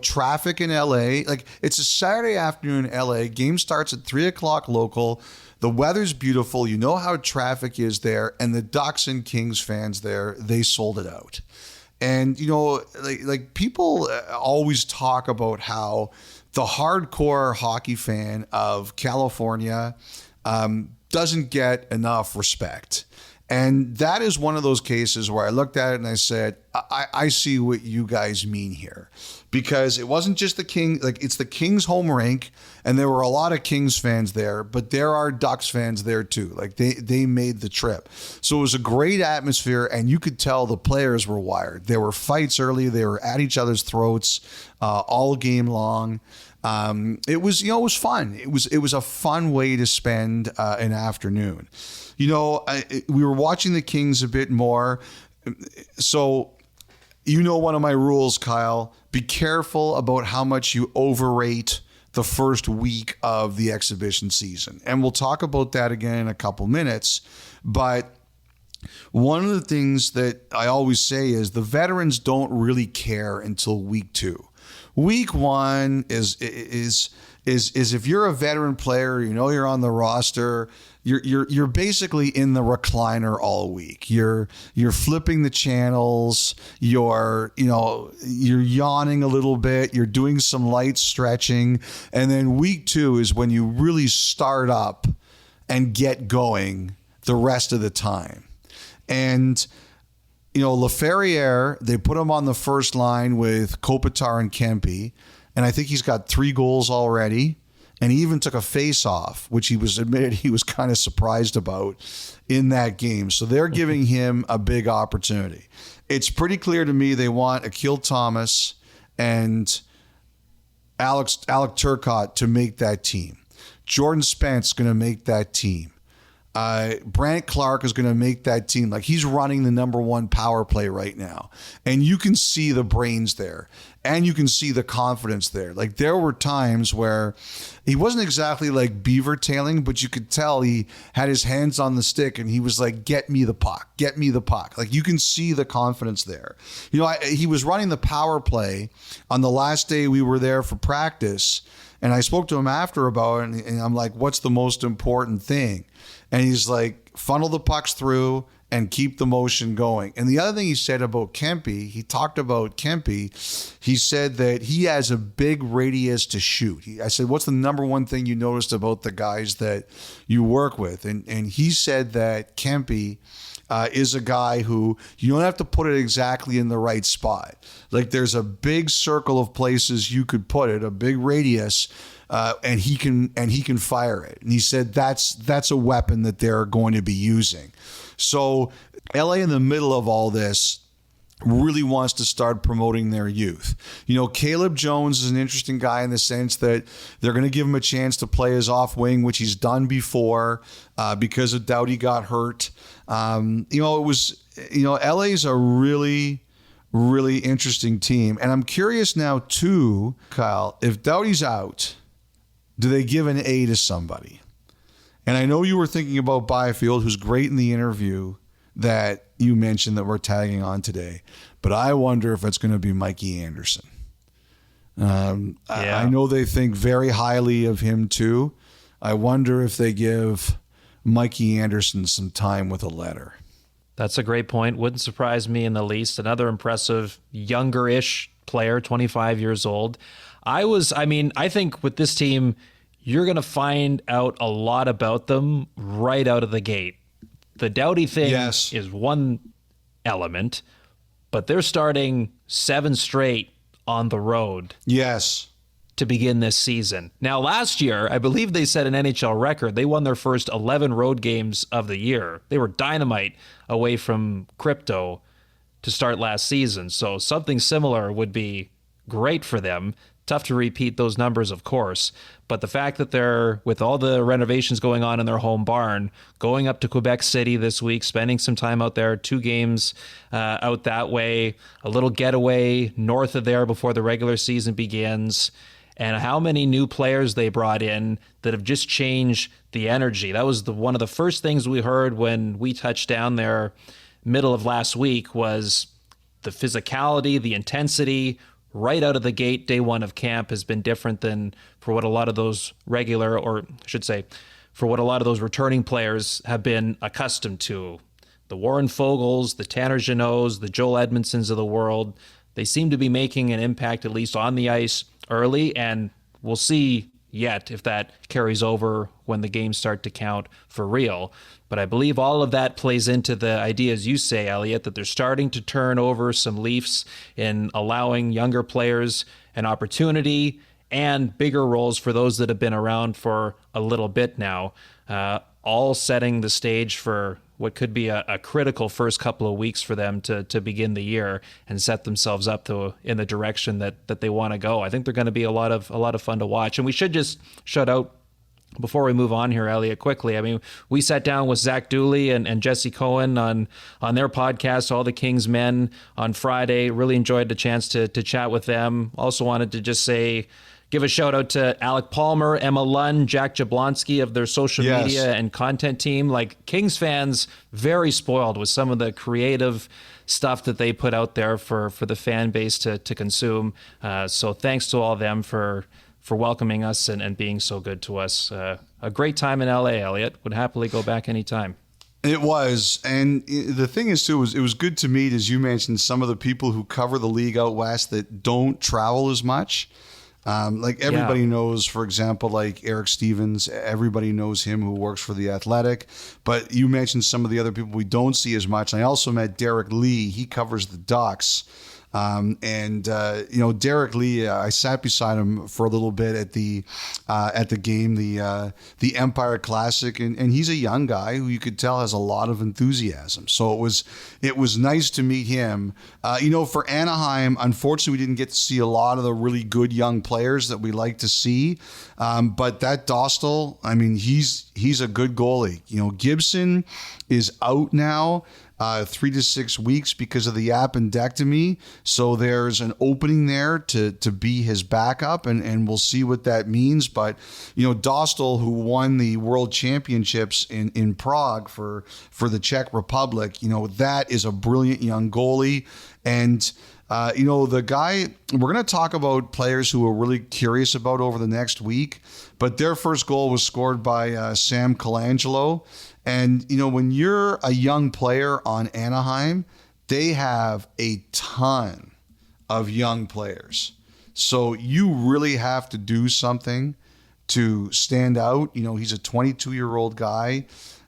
Speaker 1: Traffic in LA, like, it's a Saturday afternoon in LA. Game starts at 3:00 local. The weather's beautiful. You know how traffic is there, and the Ducks and Kings fans there, they sold it out. And, like people always talk about how the hardcore hockey fan of California doesn't get enough respect. And that is one of those cases where I looked at it and I said, I see what you guys mean here. Because it wasn't just the King, like, it's the Kings home rink, and there were a lot of Kings fans there, but there are Ducks fans there too. Like, they made the trip. So it was a great atmosphere, and you could tell the players were wired. There were fights early. They were at each other's throats all game long. It was fun. It was a fun way to spend an afternoon. We were watching the Kings a bit more. So, one of my rules, Kyle, be careful about how much you overrate the first week of the exhibition season. And we'll talk about that again in a couple minutes. But one of the things that I always say is the veterans don't really care until week 2. Week 1 is if you're a veteran player, you're on the roster, you're basically in the recliner all week. You're flipping the channels. You're yawning a little bit. You're doing some light stretching, and then week 2 is when you really start up and get going the rest of the time. And Laferriere, they put him on the first line with Kopitar and Kempe, and I think he's got 3 goals already. And he even took a face-off, which he was admitted he was kind of surprised about in that game. So they're giving him a big opportunity. It's pretty clear to me they want Akil Thomas and Alec Turcotte to make that team. Jordan Spence is going to make that team. Brant Clark is going to make that team. Like, he's running the number 1 power play right now. And you can see the brains there. And you can see the confidence there. Like, there were times where he wasn't exactly like beaver tailing, but you could tell he had his hands on the stick and he was like, get me the puck, get me the puck. Like, you can see the confidence there. He was running the power play on the last day we were there for practice. And I spoke to him after about it, and I'm like, what's the most important thing? And he's like, funnel the pucks through and keep the motion going. And the other thing he said about Kempe, he talked about Kempe. He said that he has a big radius to shoot. I said, what's the number 1 thing you noticed about the guys that you work with? And he said that Kempe is a guy who you don't have to put it exactly in the right spot. Like, there's a big circle of places you could put it, a big radius, and he can fire it. And he said that's a weapon that they're going to be using. So LA, in the middle of all this, really wants to start promoting their youth. Caleb Jones is an interesting guy in the sense that they're going to give him a chance to play as off wing, which he's done before because of Doughty got hurt. LA's a really, really interesting team. And I'm curious now too, Kyle, if Doughty's out, do they give an A to somebody? And I know you were thinking about Byfield, who's great in the interview that you mentioned that we're tagging on today. But I wonder if it's going to be Mikey Anderson. I know they think very highly of him too. I wonder if they give Mikey Anderson some time with a letter.
Speaker 2: That's a great point. Wouldn't surprise me in the least. Another impressive younger-ish player, 25 years old. I think with this team, you're going to find out a lot about them right out of the gate. The Doughty thing is one element, but they're starting 7 straight on the road.
Speaker 1: Yes.
Speaker 2: To begin this season. Now, last year, I believe they set an NHL record. They won their first 11 road games of the year. They were dynamite away from crypto to start last season. So something similar would be great for them. Tough to repeat those numbers, of course. But the fact that they're, with all the renovations going on in their home barn, going up to Quebec City this week, spending some time out there, 2 games out that way, a little getaway north of there before the regular season begins, and how many new players they brought in that have just changed the energy. That was one of the first things we heard when we touched down there middle of last week was the physicality, the intensity, right out of the gate, day 1 of camp has been different than for what a lot of those regular, or I should say, for what a lot of those returning players have been accustomed to. The Warren Fogels, the Tanner Jeannots, the Joel Edmondsons of the world, they seem to be making an impact, at least on the ice, early, and we'll see yet if that carries over when the games start to count for real. But I believe all of that plays into the idea, as you say, Elliotte, that they're starting to turn over some leaves in allowing younger players an opportunity and bigger roles for those that have been around for a little bit now, all setting the stage for what could be a critical first couple of weeks for them to begin the year and set themselves up in the direction that they want to go. I think they're going to be a lot of fun to watch. And we should just shout out, before we move on here, Elliotte, quickly, I mean, we sat down with Zach Dooley and Jesse Cohen on their podcast, All the Kings Men, on Friday. Really enjoyed the chance to chat with them. Also wanted to just give a shout out to Alec Palmer, Emma Lunn, Jack Jablonski of their social media and content team. Like, Kings fans, very spoiled with some of the creative stuff that they put out there for the fan base to consume. So thanks to all of them for welcoming us and being so good to us. A great time in LA, Elliotte. Would happily go back anytime.
Speaker 1: It was. And the thing is, too, it was good to meet, as you mentioned, some of the people who cover the league out west that don't travel as much. Like everybody knows, for example, like Eric Stevens, everybody knows him who works for The Athletic. But you mentioned some of the other people we don't see as much. And I also met Derek Lee. He covers the Ducks. Derek Lee, I sat beside him for a little bit at the game, the Empire Classic, and he's a young guy who you could tell has a lot of enthusiasm. So it was nice to meet him. For Anaheim, unfortunately, we didn't get to see a lot of the really good young players that we like to see. But that Dostal, I mean, he's a good goalie. Gibson is out now. 3 to 6 weeks because of the appendectomy. So there's an opening there to be his backup, and we'll see what that means. But, Dostal, who won the World Championships in Prague for the Czech Republic, that is a brilliant young goalie. And, the guy, we're going to talk about players who we're really curious about over the next week, but their first goal was scored by Sam Colangelo. And, when you're a young player on Anaheim, they have a ton of young players. So you really have to do something to stand out. He's a 22-year-old guy,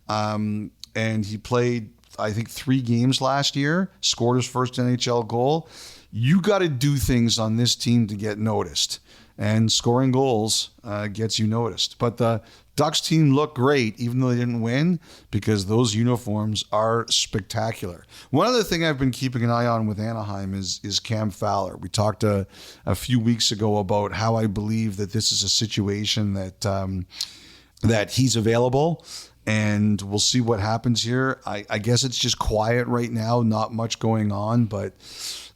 Speaker 1: and he played, I think, 3 games last year, scored his first NHL goal. You got to do things on this team to get noticed. And scoring goals gets you noticed. But the Ducks team looked great, even though they didn't win, because those uniforms are spectacular. One other thing I've been keeping an eye on with Anaheim is Cam Fowler. We talked a few weeks ago about how I believe that this is a situation that he's available, and we'll see what happens here. I guess it's just quiet right now, not much going on, but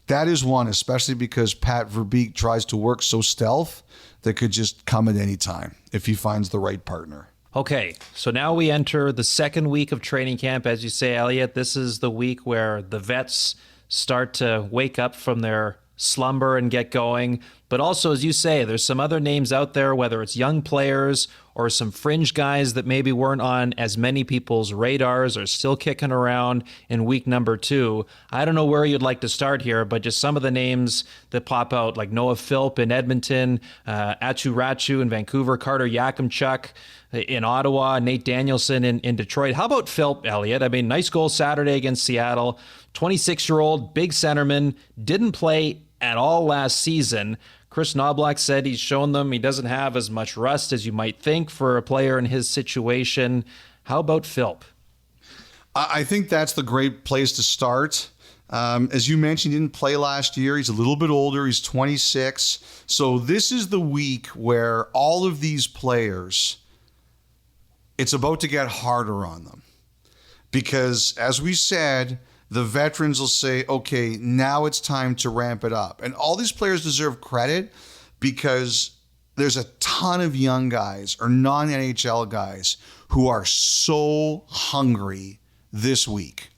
Speaker 1: that is one, especially because Pat Verbeek tries to work so stealth that could just come at any time if he finds the right partner.
Speaker 2: Okay, so now we enter the second week of training camp. As you say, Elliotte, this is the week where the vets start to wake up from their slumber and get going. But also, as you say, there's some other names out there, whether it's young players or some fringe guys that maybe weren't on as many people's radars are still kicking around in week number 2. I don't know where you'd like to start here, but just some of the names that pop out, like Noah Philp in Edmonton, Achu Rachu in Vancouver, Carter Yakimchuk in Ottawa, Nate Danielson in Detroit. How about Philp, Elliotte? I mean, nice goal Saturday against Seattle. 26-year-old, big centerman, didn't play at all last season. Chris Knoblauch said he's shown them he doesn't have as much rust as you might think for a player in his situation. How about Philp?
Speaker 1: I think that's the great place to start. As you mentioned, he didn't play last year. He's a little bit older. He's 26. So this is the week where all of these players, it's about to get harder on them. Because as we said, the veterans will say, okay, now it's time to ramp it up. And all these players deserve credit because there's a ton of young guys or non-NHL guys who are so hungry this week.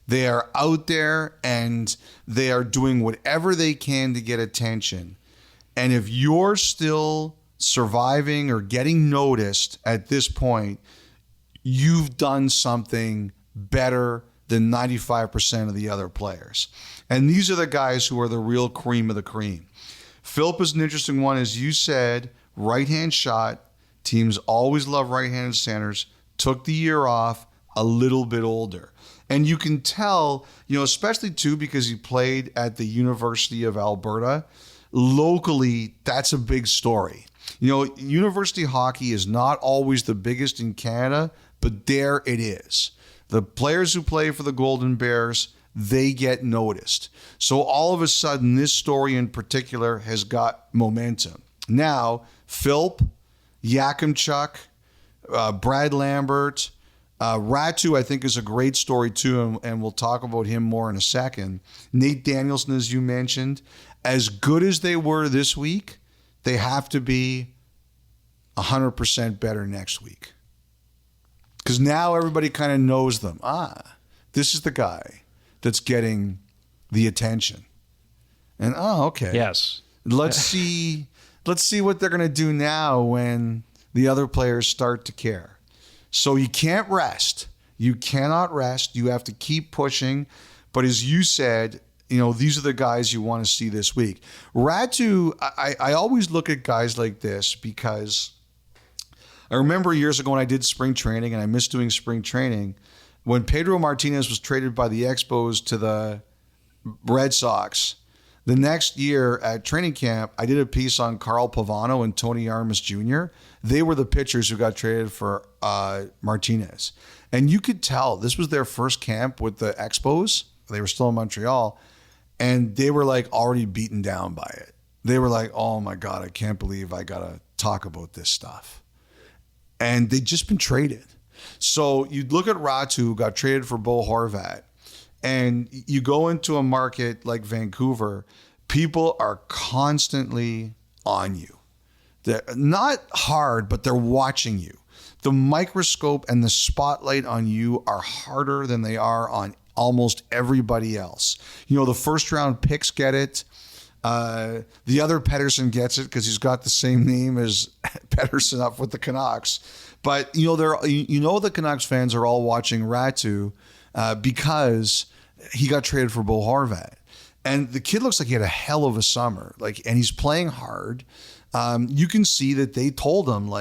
Speaker 1: They are out there and they are doing whatever they can to get attention. And if you're still surviving or getting noticed at this point, you've done something better than 95% of the other players. And these are the guys who are the real cream of the cream. Philp is an interesting one. As you said, right-hand shot. Teams always love right-handed centers. Took the year off, a little bit older. And you can tell, especially too, because he played at the University of Alberta. Locally, that's a big story. University hockey is not always the biggest in Canada, but there it is. The players who play for the Golden Bears, they get noticed. So all of a sudden, this story in particular has got momentum. Now, Philp, Yakimchuk, Brad Lambert, Ratu, I think, is a great story too, and we'll talk about him more in a second. Nate Danielson, as you mentioned, as good as they were this week, they have to be 100% better next week. Because now everybody kind of knows them. This is the guy that's getting the attention. And, okay.
Speaker 2: Yes.
Speaker 1: Let's see let's see what they're going to do now when the other players start to care. So you can't rest. You cannot rest. You have to keep pushing. But as you said, these are the guys you want to see this week. Ratu, I always look at guys like this because I remember years ago when I did spring training, and I missed doing spring training, when Pedro Martinez was traded by the Expos to the Red Sox. The next year at training camp, I did a piece on Carl Pavano and Tony Armas Jr. They were the pitchers who got traded for Martinez. And you could tell this was their first camp with the Expos. They were still in Montreal. And they were like already beaten down by it. They were like, oh my God, I can't believe I got to talk about this stuff. And they'd just been traded. So you'd look at Ratu, who got traded for Bo Horvat. And you go into a market like Vancouver, people are constantly on you. They're not hard, but they're watching you. The microscope and the spotlight on you are harder than they are on almost everybody else. The first round picks get it. The other Pettersson gets it because he's got the same name as Pettersson up with the Canucks. But, the Canucks fans are all watching Ratu because he got traded for Bo Horvat. And the kid looks like he had a hell of a summer. And he's playing hard. You can see that they told him,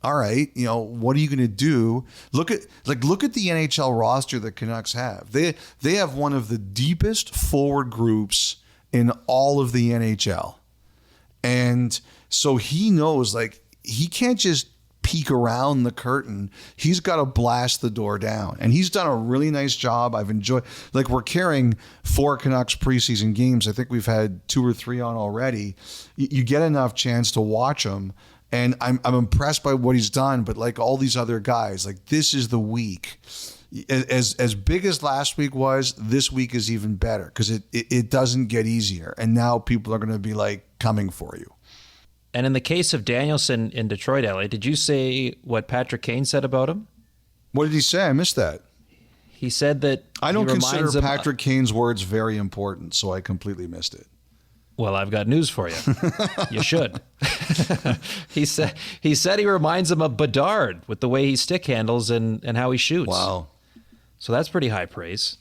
Speaker 1: all right, what are you going to do? Look at the NHL roster the Canucks have. They have one of the deepest forward groups in all of the NHL. And so he knows, he can't just peek around the curtain. He's got to blast the door down. And he's done a really nice job. I've enjoyed, we're carrying 4 Canucks preseason games. I think we've had 2 or 3 on already. You get enough chance to watch them. And I'm impressed by what he's done. But like all these other guys, this is the week. As big as last week was, this week is even better because it doesn't get easier. And now people are going to be coming for you.
Speaker 2: And in the case of Danielson in Detroit, Elliotte, did you say what Patrik Laine said about him?
Speaker 1: What did he say? I missed that.
Speaker 2: He said that
Speaker 1: I don't consider Patrik Laine's words very important, so I completely missed it.
Speaker 2: Well, I've got news for you. You should. He said he reminds him of Bedard with the way he stick handles and how he shoots.
Speaker 1: Wow.
Speaker 2: So that's pretty high praise.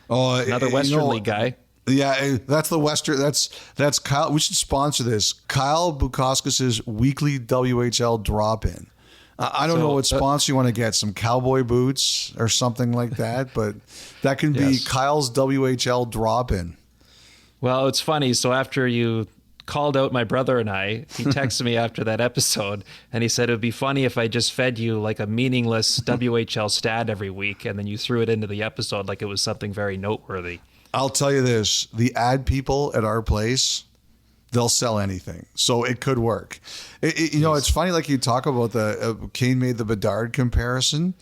Speaker 1: Oh,
Speaker 2: another Western League guy.
Speaker 1: Yeah, that's the Western. That's Kyle. We should sponsor this. Kyle Bukauskas' weekly WHL drop-in. I don't know what sponsor you want to get. Some cowboy boots or something like that, but that can be Kyle's WHL drop-in.
Speaker 2: Well, it's funny. So after you called out my brother and I, he texted me after that episode, and he said it would be funny if I just fed you a meaningless WHL stat every week, and then you threw it into the episode like it was something very noteworthy.
Speaker 1: I'll tell you this, the ad people at our place, they'll sell anything. So it could work. It's funny, you talk about the Kane made the Bedard comparison.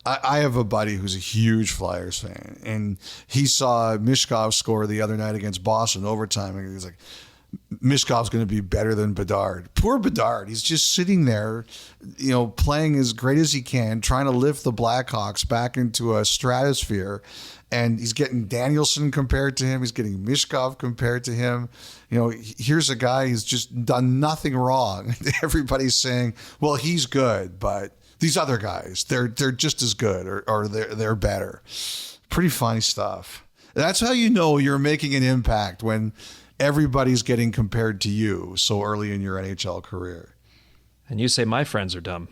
Speaker 1: I have a buddy who's a huge Flyers fan, and he saw Mishkov score the other night against Boston overtime, and he's like, Mishkov's going to be better than Bedard. Poor Bedard. He's just sitting there, playing as great as he can, trying to lift the Blackhawks back into a stratosphere. And he's getting Danielson compared to him. He's getting Mishkov compared to him. Here's a guy who's just done nothing wrong. Everybody's saying, well, he's good, but these other guys, they're just as good or they're better. Pretty funny stuff. That's how you know you're making an impact, when everybody's getting compared to you so early in your NHL career.
Speaker 2: And you say my friends are dumb.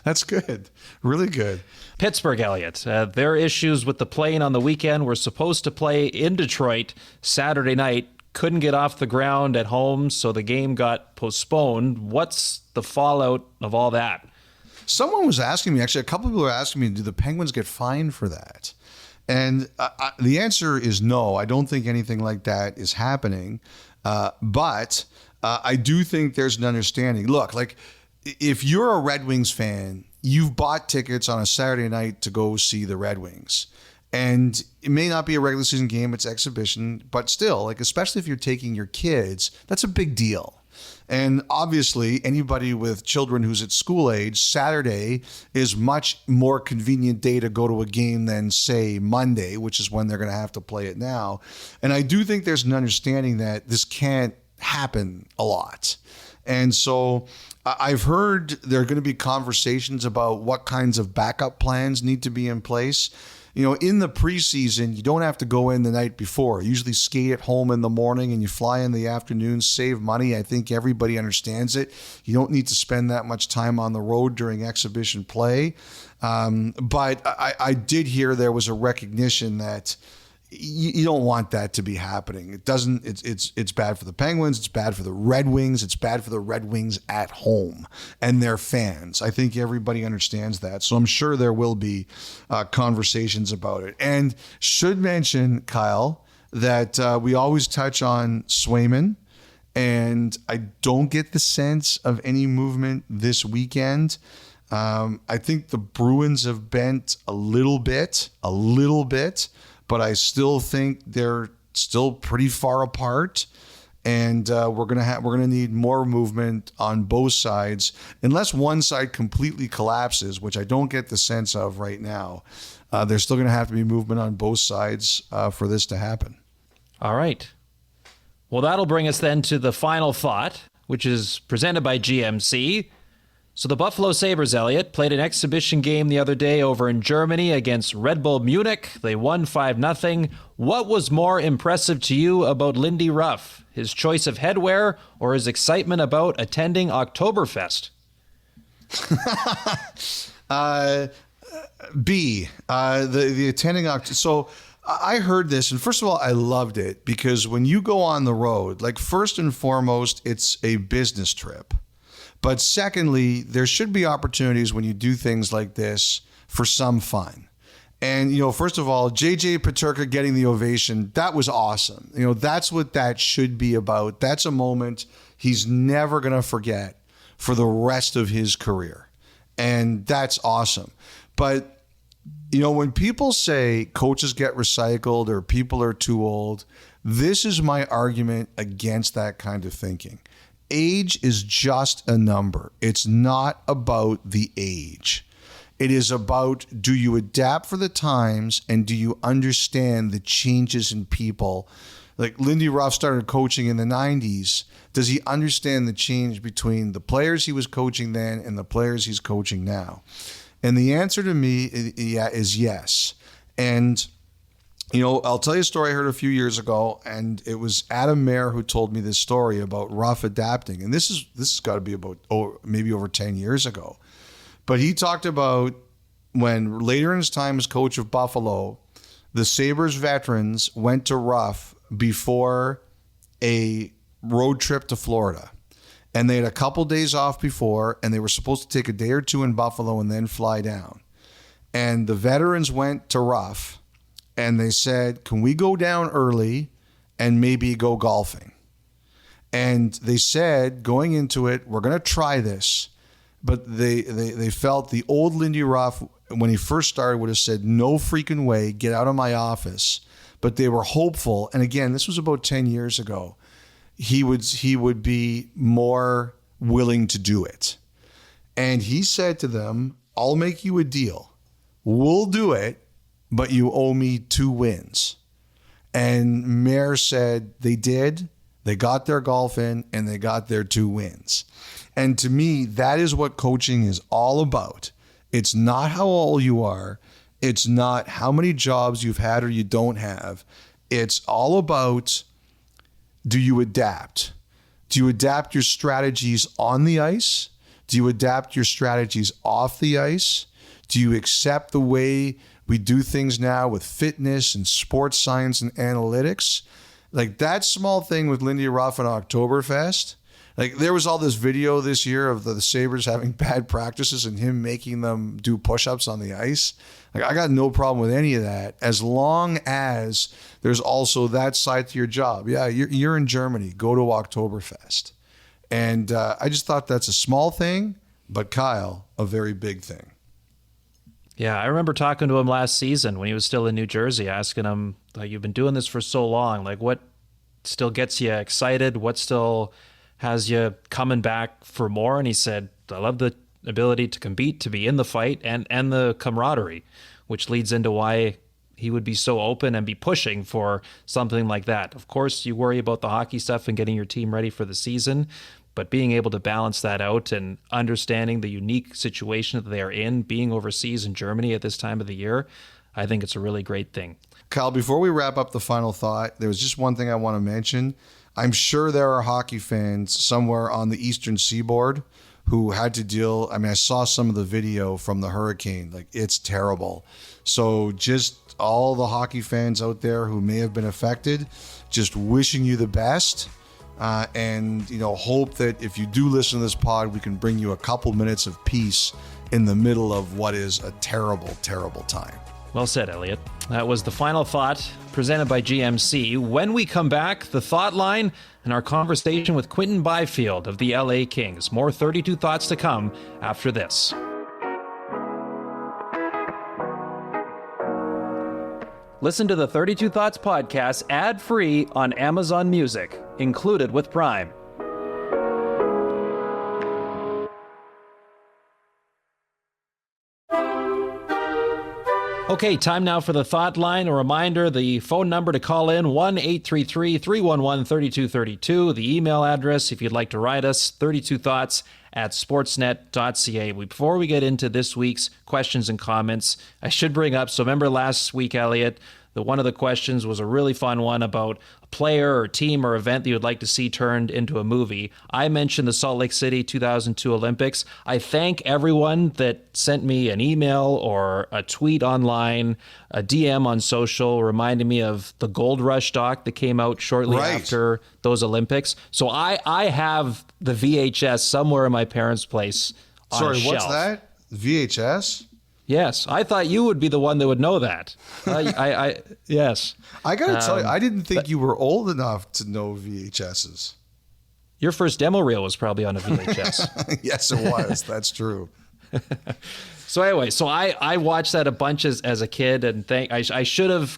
Speaker 1: That's good. Really good.
Speaker 2: Pittsburgh, Elliotte. Their issues with the plane on the weekend. Were supposed to play in Detroit Saturday night. Couldn't get off the ground at home, so the game got postponed. What's the fallout of all that?
Speaker 1: Someone was asking me, actually, a couple of people were asking me, do the Penguins get fined for that? And the answer is no. I don't think anything like that is happening. But I do think there's an understanding. Look, if you're a Red Wings fan, you've bought tickets on a Saturday night to go see the Red Wings. And it may not be a regular season game, it's exhibition, but still, especially if you're taking your kids, that's a big deal. And obviously, anybody with children who's at school age, Saturday is much more convenient day to go to a game than, say, Monday, which is when they're going to have to play it now. And I do think there's an understanding that this can't happen a lot. And so I've heard there are going to be conversations about what kinds of backup plans need to be in place. You know, in the preseason, you don't have to go in the night before. You usually skate at home in the morning and you fly in the afternoon, save money. I think everybody understands it. You don't need to spend that much time on the road during exhibition play. But I did hear there was a recognition that you don't want that to be happening. It doesn't. It's bad for the Penguins. It's bad for the Red Wings. It's bad for the Red Wings at home and their fans. I think everybody understands that. So I'm sure there will be conversations about it. And should mention, Kyle, that we always touch on Swayman, and I don't get the sense of any movement this weekend. I think the Bruins have bent a little bit. But I still think they're still pretty far apart, and we're gonna need more movement on both sides, unless one side completely collapses, which I don't get the sense of right now. There's still gonna have to be movement on both sides for this to happen.
Speaker 2: All right. Well, that'll bring us then to the final thought, which is presented by GMC. So the Buffalo Sabres, Elliotte, played an exhibition game the other day over in Germany against Red Bull Munich. They won 5-0. What was more impressive to you about Lindy Ruff? His choice of headwear or his excitement about attending Oktoberfest?
Speaker 1: The attending Oktoberfest. So I heard this, and first of all, I loved it because when you go on the road, like first and foremost, it's a business trip. But secondly, there should be opportunities when you do things like this for some fun. And, you know, first of all, JJ Peterka getting the ovation, that was awesome. You know, that's what that should be about. That's a moment he's never going to forget for the rest of his career. And that's awesome. But, you know, when people say coaches get recycled or people are too old, this is my argument against that kind of thinking. Age is just a number. It's not about the age. It is about, do you adapt for the times and do you understand the changes in people? Like Lindy Ruff started coaching in the 90s. Does he understand the change between the players he was coaching then and the players he's coaching now? And the answer to me is yes. And you know, I'll tell you a story I heard a few years ago, and it was Adam Mayer who told me this story about Ruff adapting. And this has got to be about maybe over 10 years ago. But he talked about when later in his time as coach of Buffalo, the Sabres veterans went to Ruff before a road trip to Florida. And they had a couple days off before, and they were supposed to take a day or two in Buffalo and then fly down. And the veterans went to Ruff, and they said, can we go down early and maybe go golfing? And they said, going into it, we're going to try this. But they felt the old Lindy Ruff, when he first started, would have said, no freaking way, get out of my office. But they were hopeful. And again, this was about 10 years ago. He would be more willing to do it. And he said to them, I'll make you a deal. We'll do it, but you owe me 2 wins. And Mayer said they did. They got their golf in and they got their 2 wins. And to me, that is what coaching is all about. It's not how old you are. It's not how many jobs you've had or you don't have. It's all about, do you adapt? Do you adapt your strategies on the ice? Do you adapt your strategies off the ice? Do you accept the way we do things now with fitness and sports science and analytics? Like that small thing with Lindy Ruff and Oktoberfest. Like there was all this video this year of the Sabres having bad practices and him making them do push-ups on the ice. Like I got no problem with any of that as long as there's also that side to your job. Yeah, you're in Germany. Go to Oktoberfest. And I just thought that's a small thing, but Kyle, a very big thing.
Speaker 2: Yeah, I remember talking to him last season when he was still in New Jersey, asking him, like, you've been doing this for so long. Like, what still gets you excited? What still has you coming back for more? And he said, I love the ability to compete, to be in the fight, and the camaraderie, which leads into why he would be so open and be pushing for something like that. Of course, you worry about the hockey stuff and getting your team ready for the season, but being able to balance that out and understanding the unique situation that they are in, being overseas in Germany at this time of the year, I think it's a really great thing.
Speaker 1: Kyle, before we wrap up the final thought, there was just one thing I want to mention. I'm sure there are hockey fans somewhere on the Eastern Seaboard who had to deal. I mean, I saw some of the video from the hurricane. Like, it's terrible. So just all the hockey fans out there who may have been affected, just wishing you the best. And, hope that if you do listen to this pod, we can bring you a couple minutes of peace in the middle of what is a terrible, terrible time.
Speaker 2: Well said, Elliotte. That was the final thought presented by GMC. When we come back, the thought line and our conversation with Quinton Byfield of the LA Kings. More 32 Thoughts to come after this. Listen to the 32 Thoughts podcast ad-free on Amazon Music, included with Prime. Okay, time now for the Thought Line. A reminder, the phone number to call in, 1-833-311-3232. The email address, if you'd like to write us, 32thoughts@sportsnet.ca. Before we get into this week's questions and comments, I should bring up, so remember last week, Elliotte, one of the questions was a really fun one about a player or team or event that you would like to see turned into a movie. I mentioned the Salt Lake City 2002 Olympics. I thank everyone that sent me an email or a tweet online, a DM on social, reminding me of the Gold Rush doc that came out shortly after those Olympics. So I have the VHS somewhere in my parents' place on a shelf.
Speaker 1: What's that? VHS?
Speaker 2: Yes, I thought you would be the one that would know that. Yes.
Speaker 1: I got to tell you, I didn't think you were old enough to know VHSs.
Speaker 2: Your first demo reel was probably on a VHS.
Speaker 1: Yes, it was. That's true.
Speaker 2: So anyway, I watched that a bunch as a kid, and I should have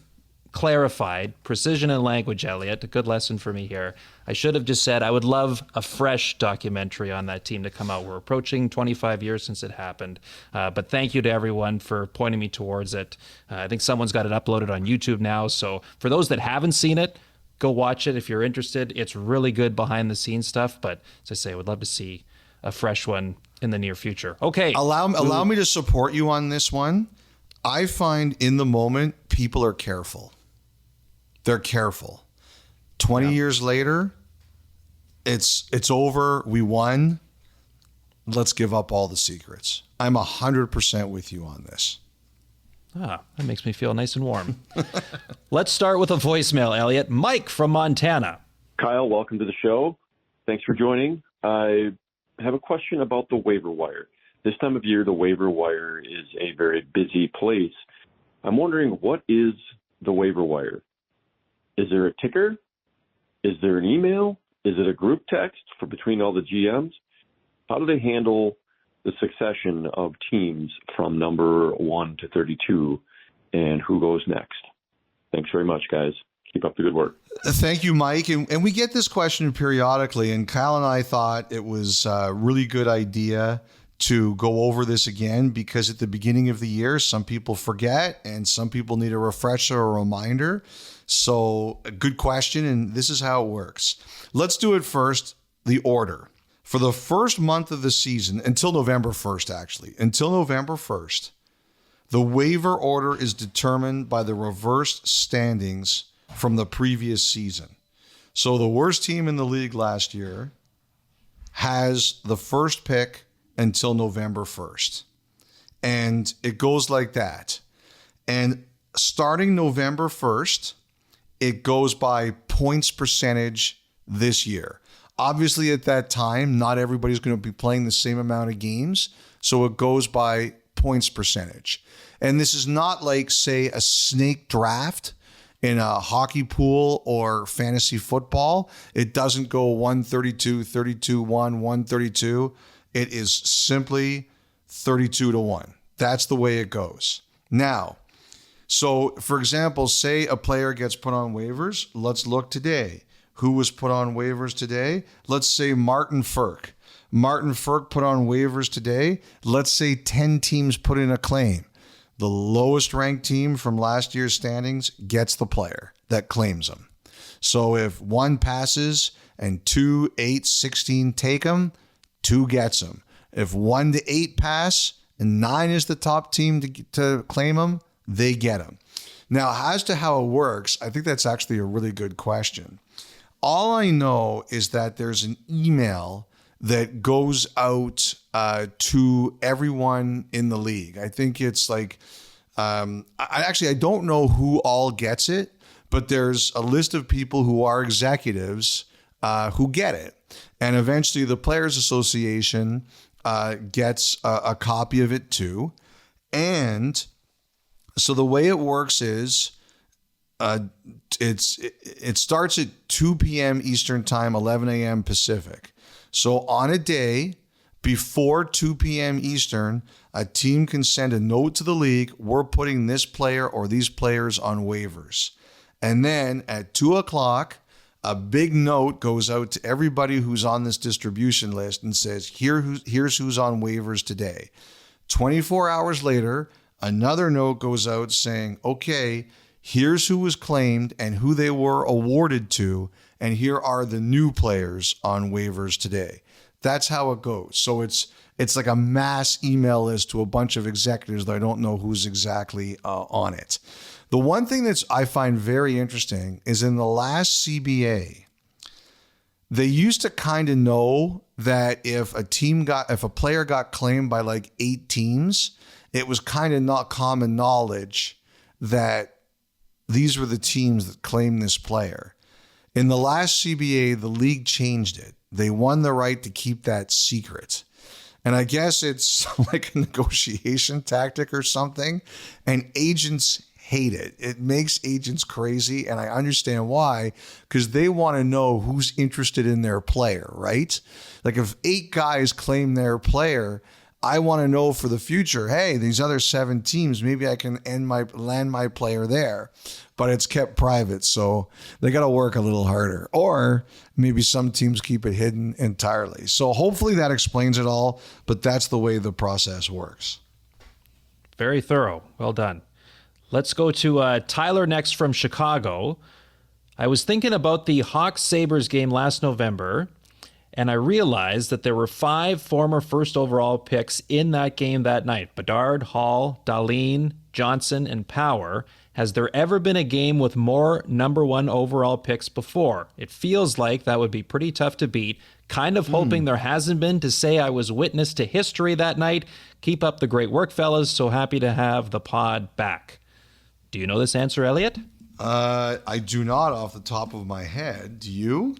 Speaker 2: clarified precision in language, Elliotte. A good lesson for me here. I should have just said I would love a fresh documentary on that team to come out. We're approaching 25 years since it happened. But thank you to everyone for pointing me towards it. I think someone's got it uploaded on YouTube now. So for those that haven't seen it, go watch it if you're interested. It's really good behind the scenes stuff. But as I say, I would love to see a fresh one in the near future. Okay.
Speaker 1: Allow me to support you on this one. I find in the moment, people are careful. They're careful. 20 years later, it's over. We won. Let's give up all the secrets. I'm 100% with you on this.
Speaker 2: That makes me feel nice and warm. Let's start with a voicemail, Elliotte. Mike from Montana.
Speaker 3: Kyle, welcome to the show. Thanks for joining. I have a question about the waiver wire. This time of year, the waiver wire is a very busy place. I'm wondering, what is the waiver wire? Is there a ticker? Is there an email? Is it a group text for between all the GMs? How do they handle the succession of teams from number 1 to 32, and who goes next? Thanks very much, guys. Keep up the good work.
Speaker 1: Thank you, Mike. And we get this question periodically, and Kyle and I thought it was a really good idea to go over this again, because at the beginning of the year, some people forget and some people need a refresher or a reminder. So a good question, and this is how it works. Let's do it first, the order. For the first month of the season, until November 1st, the waiver order is determined by the reversed standings from the previous season. So the worst team in the league last year has the first pick until November 1st. And it goes like that. And starting November 1st, it goes by points percentage this year. Obviously, at that time, not everybody's going to be playing the same amount of games, so it goes by points percentage. And this is not like, say, a snake draft in a hockey pool or fantasy football. It doesn't go 132, 32, 1, 132. It is simply 32 to 1. That's the way it goes. Now, so for example, say a player gets put on waivers. Let's look today. who was put on waivers today? Let's say Martin Ferk. Martin Ferk put on waivers today. Let's say 10 teams put in a claim. The lowest ranked team from last year's standings gets the player that claims them. So if 1 passes and 2, 8, 16 take him, 2 gets him. If 1 to 8 pass and 9 is the top team to claim him, they get him. Now, as to how it works, I think that's actually a really good question. All I know is that there's an email that goes out to everyone in the league. I think it's like, I don't know who all gets it, but there's a list of people who are executives who get it. And eventually the Players Association gets a copy of it too. And so the way it works is it starts at 2 p.m. Eastern Time, 11 a.m. Pacific. So on a day before 2 p.m. Eastern, a team can send a note to the league, we're putting this player or these players on waivers. And then at 2 o'clock, a big note goes out to everybody who's on this distribution list and says, here's who's on waivers today. 24 hours later, another note goes out saying, okay, here's who was claimed and who they were awarded to, and here are the new players on waivers today. That's how it goes. So it's like a mass email list to a bunch of executives that I don't know who's exactly on it. The one thing that I find very interesting is in the last CBA, they used to kind of know that if a player got claimed by like 8 teams, it was kind of not common knowledge that these were the teams that claimed this player. In the last CBA, the league changed it. They won the right to keep that secret. And I guess it's like a negotiation tactic or something. And agents hate it. It makes agents crazy. And I understand why, because they want to know who's interested in their player, right? Like if 8 guys claim their player, I want to know for the future, hey, these other 7 teams, maybe I can land my player there. But it's kept private, so they got to work a little harder. Or maybe some teams keep it hidden entirely. So hopefully that explains it all, but that's the way the process works.
Speaker 2: Very thorough. Well done. Let's go to Tyler next from Chicago. I was thinking about the Hawks-Sabres game last November, and I realized that there were 5 former first overall picks in that game that night. Bedard, Hall, Dahlin, Johnson, and Power. Has there ever been a game with more number 1 overall picks before? It feels like that would be pretty tough to beat. Kind of hoping there hasn't been to say I was witness to history that night. Keep up the great work, fellas. So happy to have the pod back. Do you know this answer, Elliotte?
Speaker 1: I do not off the top of my head. Do you?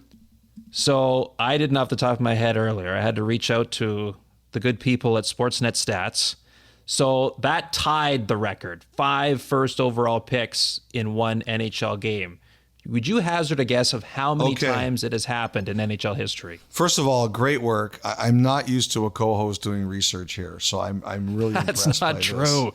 Speaker 2: So I didn't off the top of my head earlier. I had to reach out to the good people at Sportsnet Stats. So that tied the record, 5 first overall picks in one NHL game. Would you hazard a guess of how many times it has happened in NHL history?
Speaker 1: First of all, great work. I'm not used to a co-host doing research here, so I'm really impressed by this.
Speaker 2: That's not true.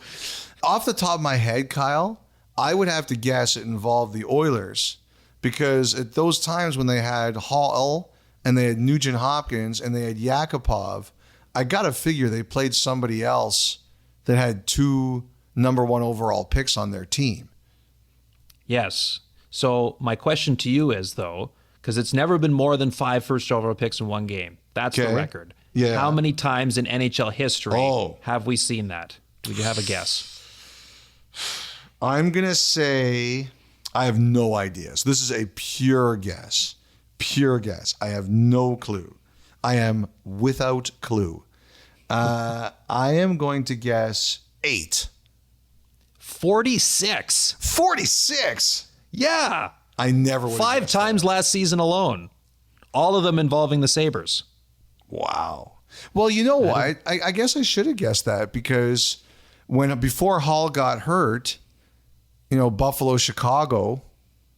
Speaker 1: Off the top of my head, Kyle, I would have to guess it involved the Oilers, because at those times when they had Hall and they had Nugent Hopkins and they had Yakupov, I got to figure they played somebody else that had 2 number 1 overall picks on their team.
Speaker 2: Yes. So my question to you is, though, because it's never been more than 5 first overall picks in one game. That's the record.
Speaker 1: Yeah.
Speaker 2: How many times in NHL history have we seen that? Would you have a guess?
Speaker 1: I'm going to say I have no idea. So this is a pure guess. Pure guess. I have no clue. I am without clue. I am going to guess 8.
Speaker 2: 46.
Speaker 1: 46?
Speaker 2: Yeah.
Speaker 1: I never would have
Speaker 2: 5
Speaker 1: guessed
Speaker 2: times
Speaker 1: that.
Speaker 2: last season alone. All of them involving the Sabres.
Speaker 1: Wow. Well, you know what? I guess I should have guessed that, because before Hall got hurt, Buffalo, Chicago,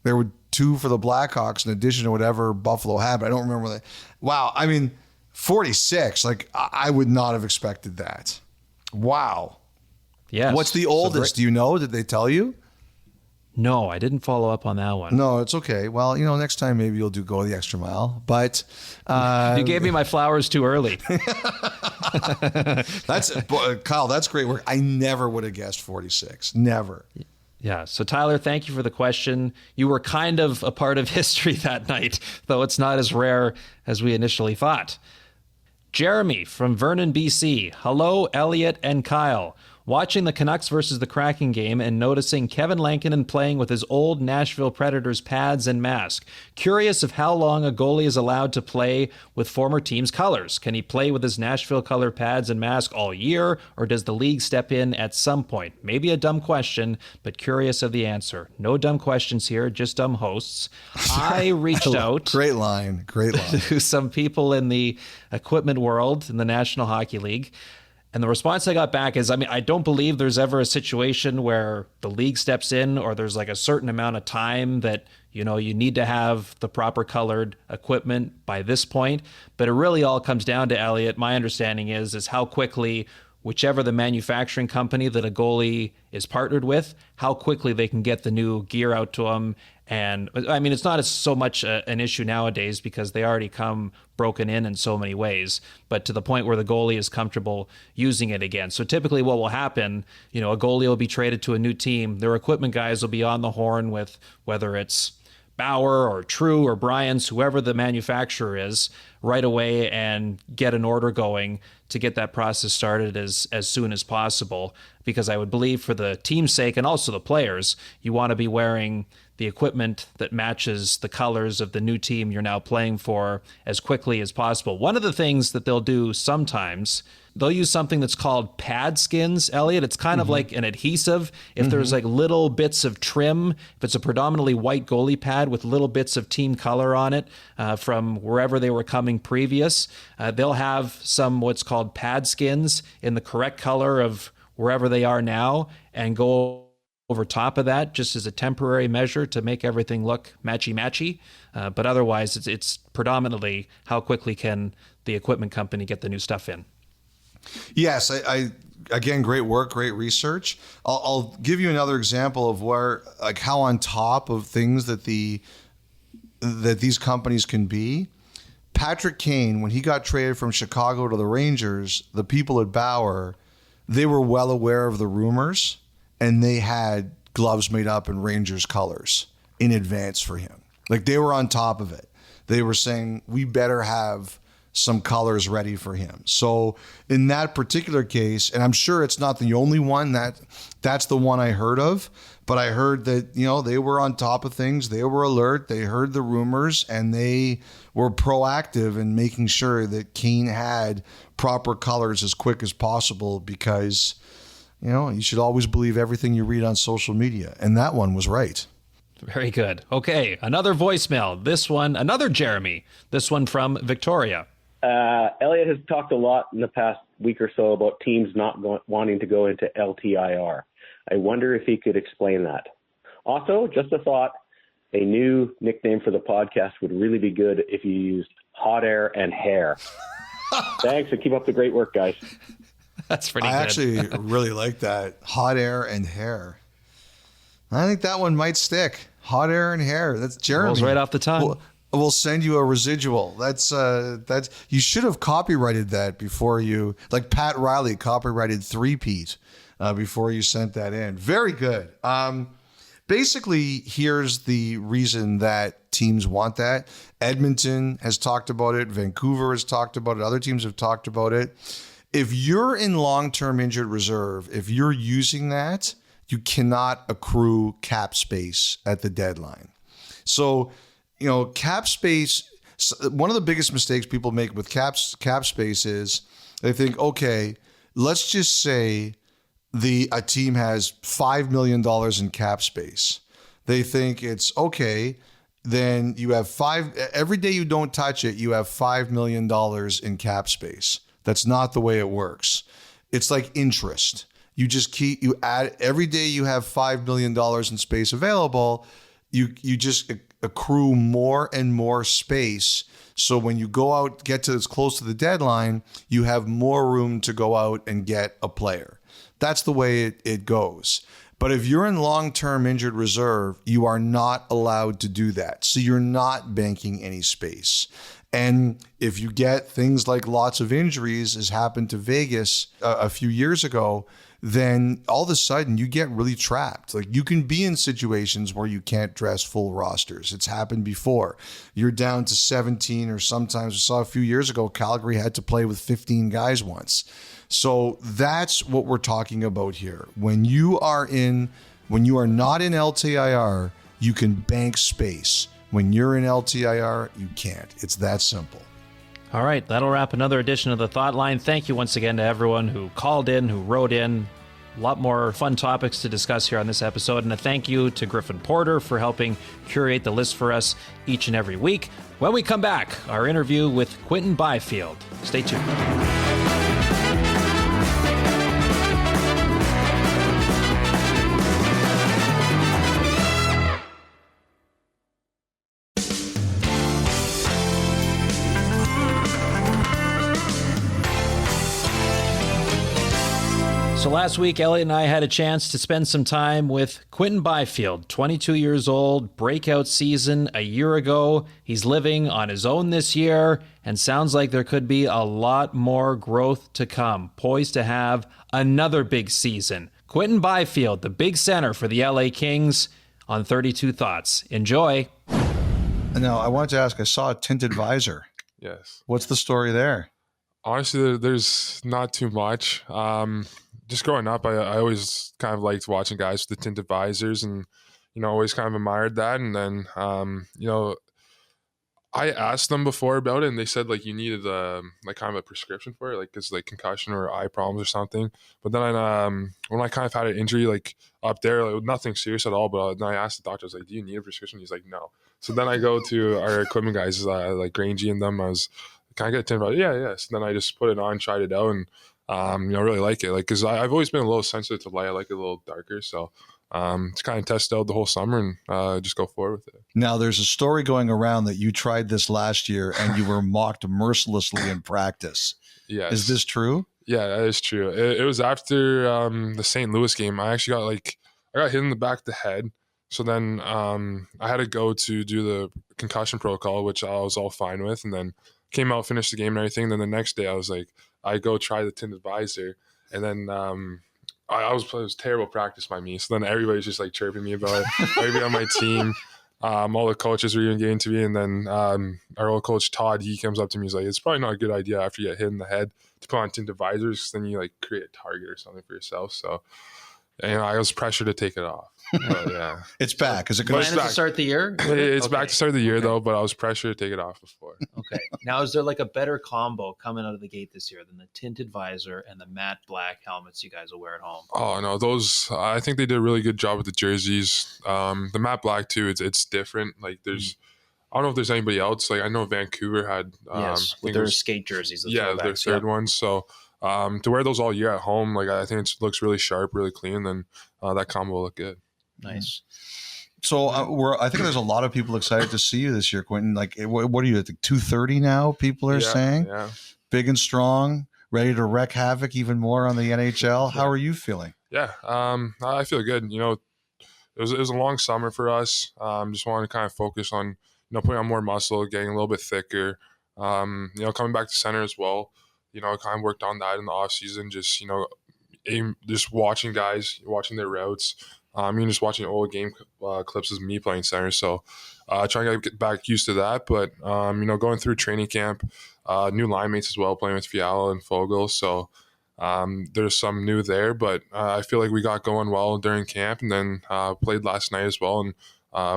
Speaker 1: there were 2 for the Blackhawks in addition to whatever Buffalo had, but I don't remember that. Wow. I mean, 46, I would not have expected that. Wow.
Speaker 2: Yes.
Speaker 1: What's the oldest? Do you know? Did they tell you?
Speaker 2: No, I didn't follow up on that one.
Speaker 1: No, it's okay. Well, next time maybe you'll go the extra mile. But
Speaker 2: you gave me my flowers too early.
Speaker 1: Kyle, that's great work. I never would have guessed 46. Never.
Speaker 2: Yeah. So, Tyler, thank you for the question. You were kind of a part of history that night, though it's not as rare as we initially thought. Jeremy from Vernon, BC. Hello, Elliotte and Kyle. Watching the Canucks versus the Kraken game and noticing Kevin Lankinen playing with his old Nashville Predators pads and mask. Curious of how long a goalie is allowed to play with former team's colors. Can he play with his Nashville color pads and mask all year, or does the league step in at some point? Maybe a dumb question, but curious of the answer. No dumb questions here, just dumb hosts. I reached out.
Speaker 1: Great line.
Speaker 2: To some people in the equipment world in the National Hockey League. And the response I got back is, I don't believe there's ever a situation where the league steps in or there's like a certain amount of time that, you need to have the proper colored equipment by this point. But it really all comes down to, Elliotte, my understanding is how quickly whichever the manufacturing company that a goalie is partnered with, how quickly they can get the new gear out to them. And it's not so much an issue nowadays because they already come broken in so many ways, but to the point where the goalie is comfortable using it again. So typically what will happen, a goalie will be traded to a new team. Their equipment guys will be on the horn with whether it's Bauer or True or Bryans, whoever the manufacturer is, right away and get an order going to get that process started as soon as possible. Because I would believe for the team's sake and also the players, you want to be wearing the equipment that matches the colors of the new team you're now playing for as quickly as possible. One of the things that they'll do sometimes, they'll use something that's called pad skins, Elliotte. It's kind of like an adhesive. If there's like little bits of trim, if it's a predominantly white goalie pad with little bits of team color on it from wherever they were coming previous, they'll have some what's called pad skins in the correct color of wherever they are now and go over top of that just as a temporary measure to make everything look matchy-matchy. But otherwise, it's predominantly how quickly can the equipment company get the new stuff in.
Speaker 1: Yes, I again, great work, great research. I'll give you another example of where, like, how on top of things that these companies can be. Patrik Laine, when he got traded from Chicago to the Rangers, the people at Bauer, they were well aware of the rumors, and they had gloves made up in Rangers colors in advance for him. Like, they were on top of it. They were saying, we better have some colors ready for him. So in that particular case, and I'm sure it's not the only one, that's the one I heard of, but I heard that, they were on top of things. They were alert. They heard the rumors, and they were proactive in making sure that Laine had proper colors as quick as possible because, you should always believe everything you read on social media. And that one was right.
Speaker 2: Very good. Okay, another voicemail. This one, another Jeremy. This one from Victoria.
Speaker 4: Elliotte has talked a lot in the past week or so about teams not wanting to go into LTIR. I wonder if he could explain that. Also, just a thought, a new nickname for the podcast would really be good if you used hot air and hair. Thanks, and keep up the great work, guys.
Speaker 2: That's pretty good.
Speaker 1: I actually really like that. Hot air and hair. I think that one might stick. Hot air and hair. That's Jeremy.
Speaker 2: Rolls right off the tongue.
Speaker 1: We'll send you a residual. That's you should have copyrighted that before you, like Pat Riley copyrighted three-peat before you sent that in. Very good. Basically, here's the reason that teams want that. Edmonton has talked about it. Vancouver has talked about it. Other teams have talked about it. If you're in long-term injured reserve, if you're using that, you cannot accrue cap space at the deadline. So, cap space, one of the biggest mistakes people make with cap space is they think, okay, let's just say a team has $5 million in cap space. They think it's okay, then you have every day you don't touch it, you have $5 million in cap space. That's not the way it works. It's like interest. You just you add every day you have $5 million in space available, you just accrue more and more space. So when you go out, get to as close to the deadline, you have more room to go out and get a player. That's the way it goes. But if you're in long-term injured reserve, you are not allowed to do that. So you're not banking any space. And if you get things like lots of injuries, as happened to Vegas a few years ago, then all of a sudden you get really trapped. Like, you can be in situations where you can't dress full rosters. It's happened before. You're down to 17, or sometimes we saw a few years ago, Calgary had to play with 15 guys once. So that's what we're talking about here. When you are not in LTIR, you can bank space. When you're in LTIR, you can't. It's that simple.
Speaker 2: All right, that'll wrap another edition of the Thought Line. Thank you once again to everyone who called in, who wrote in. A lot more fun topics to discuss here on this episode. And a thank you to Griffin Porter for helping curate the list for us each and every week. When we come back, our interview with Quinton Byfield. Stay tuned. So last week, Elliotte and I had a chance to spend some time with Quinton Byfield, 22 years old, breakout season a year ago. He's living on his own this year, and sounds like there could be a lot more growth to come, poised to have another big season. Quinton Byfield, the big center for the LA Kings, on 32 Thoughts. Enjoy.
Speaker 1: Now, I wanted to ask, I saw a tinted visor.
Speaker 5: Yes.
Speaker 1: What's the story there?
Speaker 5: Honestly, there's not too much. Just growing up, I always kind of liked watching guys with the tinted visors, and, always kind of admired that. And then, I asked them before about it, and they said, like, you needed kind of a prescription for it, like, because, like, concussion or eye problems or something. But then when I kind of had an injury, like, up there, like, nothing serious at all, but then I asked the doctor, I was like, do you need a prescription? He's like, no. So then I go to our equipment guys, like Grangey and them. I was, can I get a tinted visor? Yeah. So then I just put it on, tried it out, and really like it. Like, because I've always been a little sensitive to light. I like it a little darker. So just kind of test out the whole summer and just go forward with it.
Speaker 1: Now, there's a story going around that you tried this last year and you were mocked mercilessly in practice.
Speaker 5: Yes.
Speaker 1: Is this true?
Speaker 5: Yeah, that is true. It was after the St. Louis game. I actually got hit in the back of the head. So then I had to go to do the concussion protocol, which I was all fine with, and then came out, finished the game and everything. Then the next day I was like, I go try the tinted visor, and then it was terrible practice by me. So then everybody's just like chirping me about it. Everybody on my team, all the coaches were even getting to me, and then our old coach Todd, he comes up to me, he's like, it's probably not a good idea after you get hit in the head to put on tinted visors, because then you like create a target or something for yourself. So I was pressured to take it off. But, yeah,
Speaker 1: it's back. Is it
Speaker 2: going to start the year?
Speaker 5: It's back to start the year though, but I was pressured to take it off before.
Speaker 2: Okay. Now, is there like a better combo coming out of the gate this year than the tinted visor and the matte black helmets you guys will wear at home?
Speaker 5: Oh no, those I think they did a really good job with the jerseys. The matte black too. It's different. Like there's, I don't know if there's anybody else. Like I know Vancouver had
Speaker 2: with their skate jerseys.
Speaker 5: Their third ones. So to wear those all year at home, like I think it looks really sharp, really clean. Then that combo will look good.
Speaker 2: Nice.
Speaker 1: So I think there's a lot of people excited to see you this year, Quinton. Like, what are you at, like 230 now? People are saying, big and strong, ready to wreak havoc even more on the NHL. How are you feeling?
Speaker 5: Yeah, I feel good. It was a long summer for us. Just wanted to kind of focus on putting on more muscle, getting a little bit thicker. Coming back to center as well. I kind of worked on that in the off season. Just just watching guys, watching their routes. Just watching old game clips of me playing center. So trying to get back used to that. But, going through training camp, new line mates as well, playing with Fiala and Fogel. So there's some new there. But I feel like we got going well during camp, and then played last night as well. And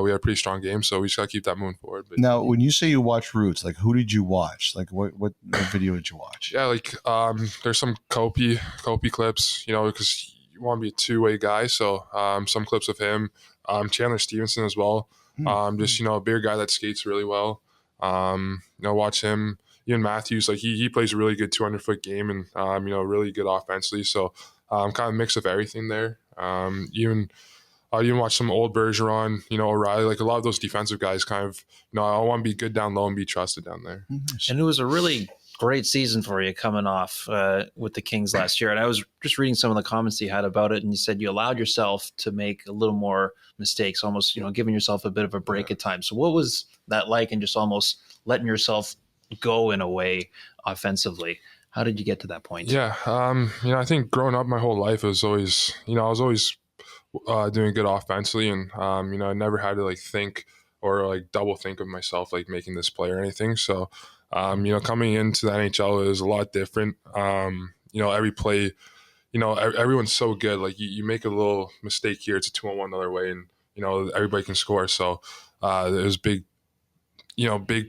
Speaker 5: we had a pretty strong game. So we just got to keep that moving forward. But,
Speaker 1: now, when you say you watch Roots, like who did you watch? Like what video did you watch?
Speaker 5: Yeah, like there's some Kopi clips, because you want to be a two-way guy, so some clips of him, Chandler Stevenson as well, just a bigger guy that skates really well. Watch him. Ian Matthews, like he plays a really good 200-foot game, and really good offensively. So kind of a mix of everything there. Even watch some old Bergeron, O'Reilly, like a lot of those defensive guys. Kind of, I want to be good down low and be trusted down there.
Speaker 2: And it was a really great season for you coming off with the Kings last year. And I was just reading some of the comments you had about it, and you said you allowed yourself to make a little more mistakes, almost, giving yourself a bit of a break at times. So what was that like, and just almost letting yourself go in a way offensively? How did you get to that point?
Speaker 5: Yeah. I think growing up my whole life, it was always, I was always doing good offensively, and I never had to think or double think of myself making this play or anything. So coming into the NHL is a lot different. Every play, everyone's so good. You make a little mistake here, it's a 2-on-1 the other way, and everybody can score. So there's big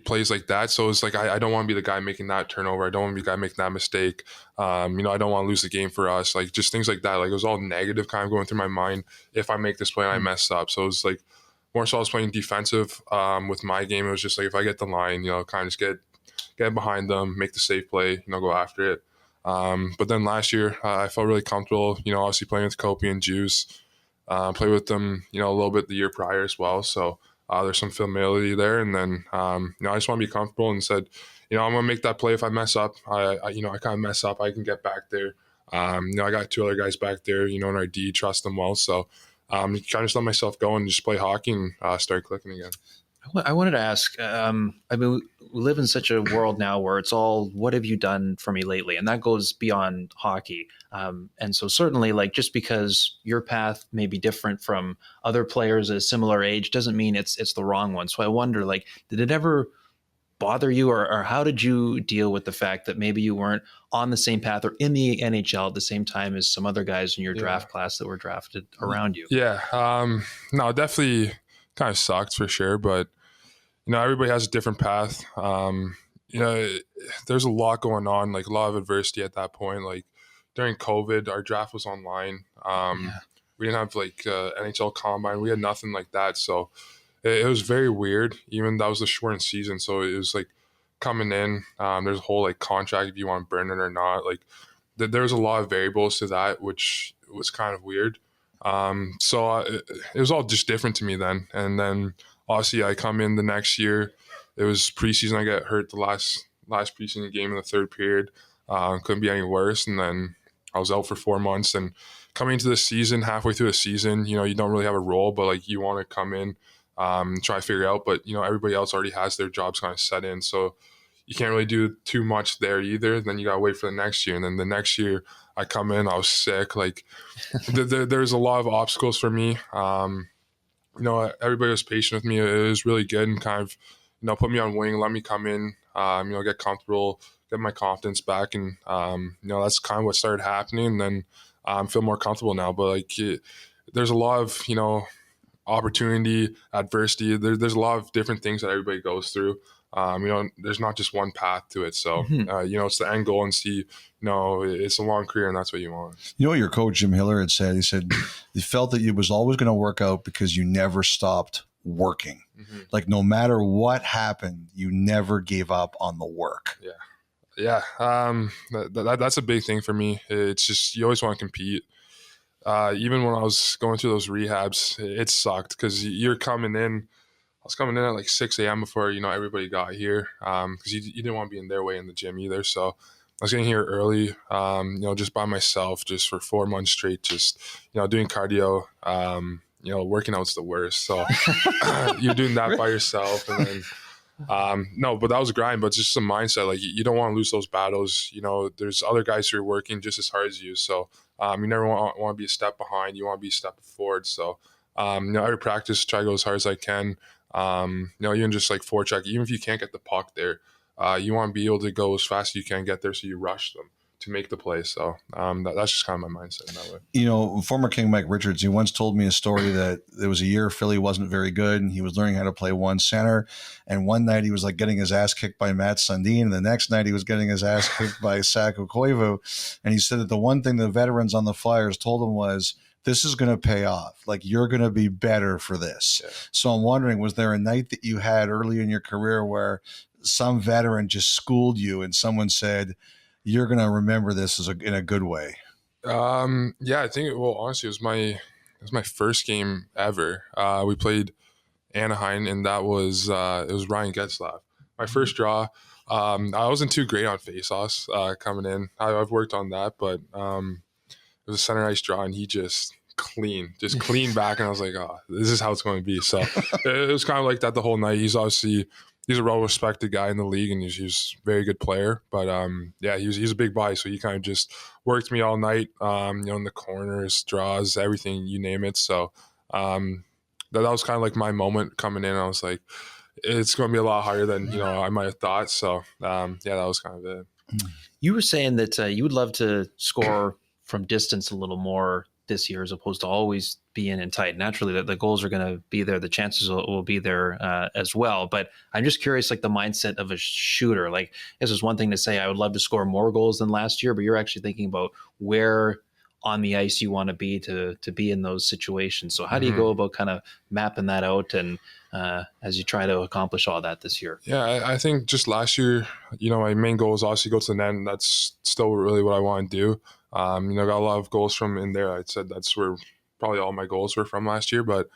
Speaker 5: plays like that. So it's I don't want to be the guy making that turnover. I don't want to be the guy making that mistake. I don't want to lose the game for us. Just things like that. It was all negative kind of going through my mind if I make this play and I mess up. So it was more so I was playing defensive with my game. It was just if I get the line, kind of just get behind them, make the safe play, go after it. But then last year, I felt really comfortable, obviously playing with Kopi and Juice, played with them, a little bit the year prior as well. So there's some familiarity there. And then, I just want to be comfortable and said, I'm going to make that play if I mess up. I kind of mess up, I can get back there. I got 2 other guys back there, in our D, trust them well. So trying to just let myself go and just play hockey and start clicking again.
Speaker 2: I wanted to ask, we live in such a world now where it's all, what have you done for me lately? And that goes beyond hockey. And so certainly just because your path may be different from other players at a similar age doesn't mean it's the wrong one. So I wonder, did it ever bother you, or how did you deal with the fact that maybe you weren't on the same path or in the NHL at the same time as some other guys in your draft class that were drafted around you?
Speaker 5: Yeah. No, definitely kind of sucked for sure, but everybody has a different path. There's a lot going on, a lot of adversity at that point. During COVID, our draft was online. We didn't have NHL combine. We had nothing like that. So it was very weird. Even that was a shortened season. So it was coming in, there's a whole contract if you want to burn it or not. There's a lot of variables to that, which was kind of weird. So it was all just different to me then. And then obviously I come in the next year. It was preseason. I got hurt the last preseason game in the third period. Couldn't be any worse. And then I was out for 4 months. And coming into the season, halfway through the season, you don't really have a role, but you want to come in, try to figure out. But everybody else already has their jobs kind of set in, so you can't really do too much there either. Then you gotta wait for the next year. And then the next year I come in, I was sick. There's a lot of obstacles for me. Everybody was patient with me. It was really good and kind of, put me on wing, let me come in, get comfortable, get my confidence back. And, that's kind of what started happening. And then feel more comfortable now. But there's a lot of, opportunity, adversity. There's a lot of different things that everybody goes through. There's not just one path to it. So, it's the end goal and see, it's a long career and that's what you want.
Speaker 1: Your coach, Jim Hiller, had said, he said, he felt that it was always going to work out because you never stopped working. Mm-hmm. No matter what happened, you never gave up on the work.
Speaker 5: Yeah. That's a big thing for me. It's just, you always want to compete. Even when I was going through those rehabs, it sucked because you're coming in. I was coming in at 6 a.m. before, everybody got here because you didn't want to be in their way in the gym either. So I was getting here early, just by myself, just for 4 months straight, just, doing cardio. Working out's the worst. So you're doing that by yourself. And then, no, but that was a grind, but it's just a mindset. You don't want to lose those battles. There's other guys who are working just as hard as you. So you never want to be a step behind. You want to be a step forward. So, every practice, try to go as hard as I can. Even just forecheck, even if you can't get the puck there, you want to be able to go as fast as you can get there. So you rush them to make the play. So that's just kind of my mindset in that way.
Speaker 1: Former King Mike Richards, he once told me a story that there was a year Philly wasn't very good and he was learning how to play one center. And one night he was getting his ass kicked by Matt Sundin. And the next night he was getting his ass kicked by Saku Koivu. And he said that the one thing the veterans on the Flyers told him was, this is going to pay off. You're going to be better for this. Yeah. So I'm wondering, was there a night that you had early in your career where some veteran just schooled you and someone said, you're going to remember this in a good way?
Speaker 5: Yeah, I think, honestly, it was my first game ever. We played Anaheim, and that was, it was Ryan Getzlaf. My first draw, I wasn't too great on face-offs coming in. I've worked on that, but it was a center ice draw, and he just clean back, and I was like, oh, this is how it's going to be. So it was kind of like that the whole night. He's a well-respected guy in the league, and he's a very good player. But he's a big body, so he kind of just worked me all night. In the corners, draws, everything, you name it. So that was kind of like my moment coming in. I was like, it's going to be a lot higher than I might have thought. So that was kind of it.
Speaker 2: You were saying that you would love to score from distance a little more this year, as opposed to always being in tight. Naturally, the goals are going to be there. The chances will be there as well. But I'm just curious, like the mindset of a shooter. Like, this is one thing to say, I would love to score more goals than last year, but you're actually thinking about where on the ice you want to be in those situations. So how do you go about kind of mapping that out and as you try to accomplish all that this year?
Speaker 5: Yeah, I think just last year, my main goal is obviously go to the net, and that's still really what I want to do. Got a lot of goals from in there. I'd said that's where probably all my goals were from last year. But,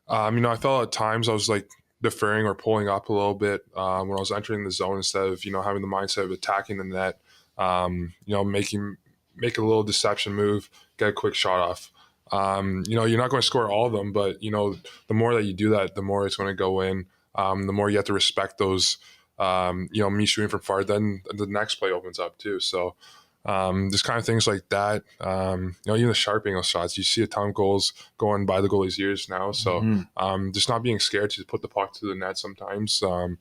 Speaker 5: I felt at times I was like deferring or pulling up a little bit when I was entering the zone instead of, having the mindset of attacking the net, make a little deception move, get a quick shot off. You're not going to score all of them, but, the more that you do that, the more it's going to go in. The more you have to respect those, me shooting from far, then the next play opens up too. So, there's kind of things like that. Even the sharp angle shots, you see a ton of goals going by the goalie's ears now. So, just not being scared to put the puck to the net sometimes, from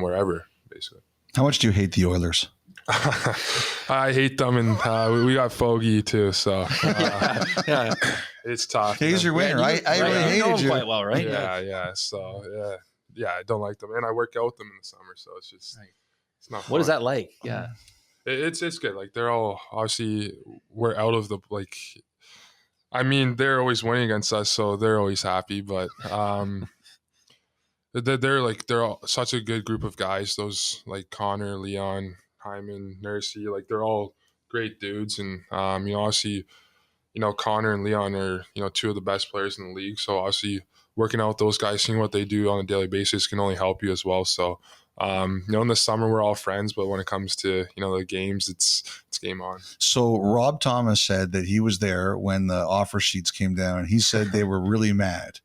Speaker 5: wherever, basically.
Speaker 1: How much do you hate the Oilers?
Speaker 5: I hate them, and we got Fogey too, so it's tough.
Speaker 1: He's your winner. I really hated you.
Speaker 2: Quite well, right?
Speaker 5: Yeah. So I don't like them, and I work out with them in the summer, so it's just it's not fun.
Speaker 2: What is that like? Yeah,
Speaker 5: it's good. Like, they're all obviously, we're out of the they're always winning against us, so they're always happy, but they're all such a good group of guys. Those like Connor, Leon, Hyman, Nursey, like they're all great dudes, and obviously, Connor and Leon are two of the best players in the league. So obviously, working out with those guys, seeing what they do on a daily basis can only help you as well. So in the summer we're all friends, but when it comes to the games, it's game on.
Speaker 1: So Rob Thomas said that he was there when the offer sheets came down, and he said they were really mad,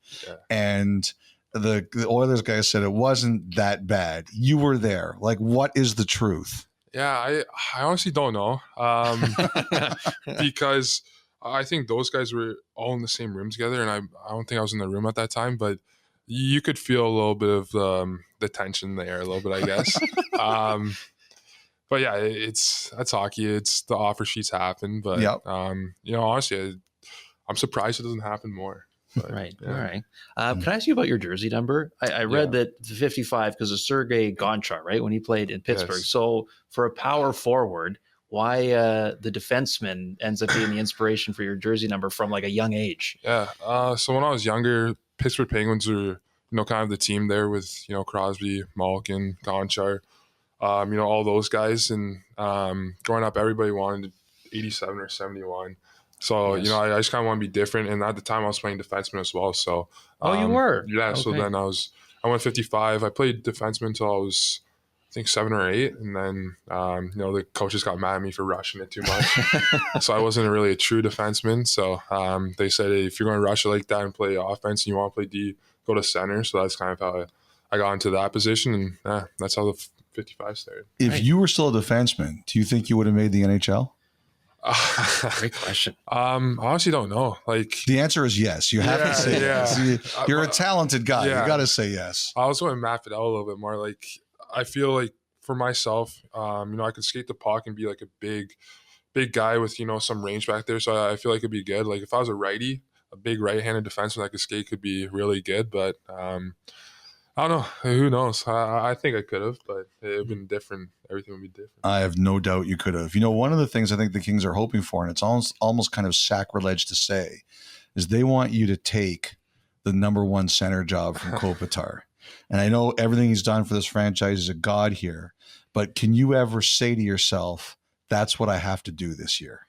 Speaker 1: and the Oilers guy said it wasn't that bad. You were there. Like, what is the truth?
Speaker 5: Yeah, I honestly don't know, because I think those guys were all in the same room together, and I don't think I was in the room at that time, but you could feel a little bit of the tension in the air a little bit, I guess. But yeah, that's hockey. It's the offer sheets happen, but honestly, I'm surprised it doesn't happen more. But,
Speaker 2: right.
Speaker 5: Yeah.
Speaker 2: All right. Can I ask you about your jersey number? I read that 55 because of Sergei Gonchar, right, when he played in Pittsburgh.
Speaker 5: Yes.
Speaker 2: So for a power forward, why the defenseman ends up being the inspiration for your jersey number from like a young age?
Speaker 5: Yeah. So when I was younger, Pittsburgh Penguins were, kind of the team there with, Crosby, Malkin, Gonchar, all those guys. And growing up, everybody wanted 87 or 71. So,
Speaker 2: Yes.
Speaker 5: I just kind of want to be different. And at the time I was playing defenseman as well. So,
Speaker 2: you were?
Speaker 5: Yeah.
Speaker 2: Okay.
Speaker 5: So then I went 55. I played defenseman until I was, I think, 7 or 8. And then, the coaches got mad at me for rushing it too much. So I wasn't really a true defenseman. So they said, hey, if you're going to rush it like that and play offense and you want to play D, go to center. So that's kind of how I got into that position. And that's how the 55 started.
Speaker 1: If you were still a defenseman, do you think you would have made the NHL?
Speaker 2: Great question.
Speaker 5: I honestly don't know. Like,
Speaker 1: The answer is yes. You have to say yes. You're a talented guy.
Speaker 5: Yeah.
Speaker 1: You got to say yes.
Speaker 5: I was going to map it out a little bit more. Like, I feel like for myself, I could skate the puck and be like a big guy with, some range back there. So I feel like it'd be good. Like, if I was a righty, a big right-handed defenseman that could skate could be really good. But I don't know. Who knows? I think I could have, but it would have been different. Everything would be different.
Speaker 1: I have no doubt you could have. One of the things I think the Kings are hoping for, and it's almost kind of sacrilege to say, is they want you to take the number one center job from Kopitar. And I know everything he's done for this franchise is a god here, but can you ever say to yourself, that's what I have to do this year?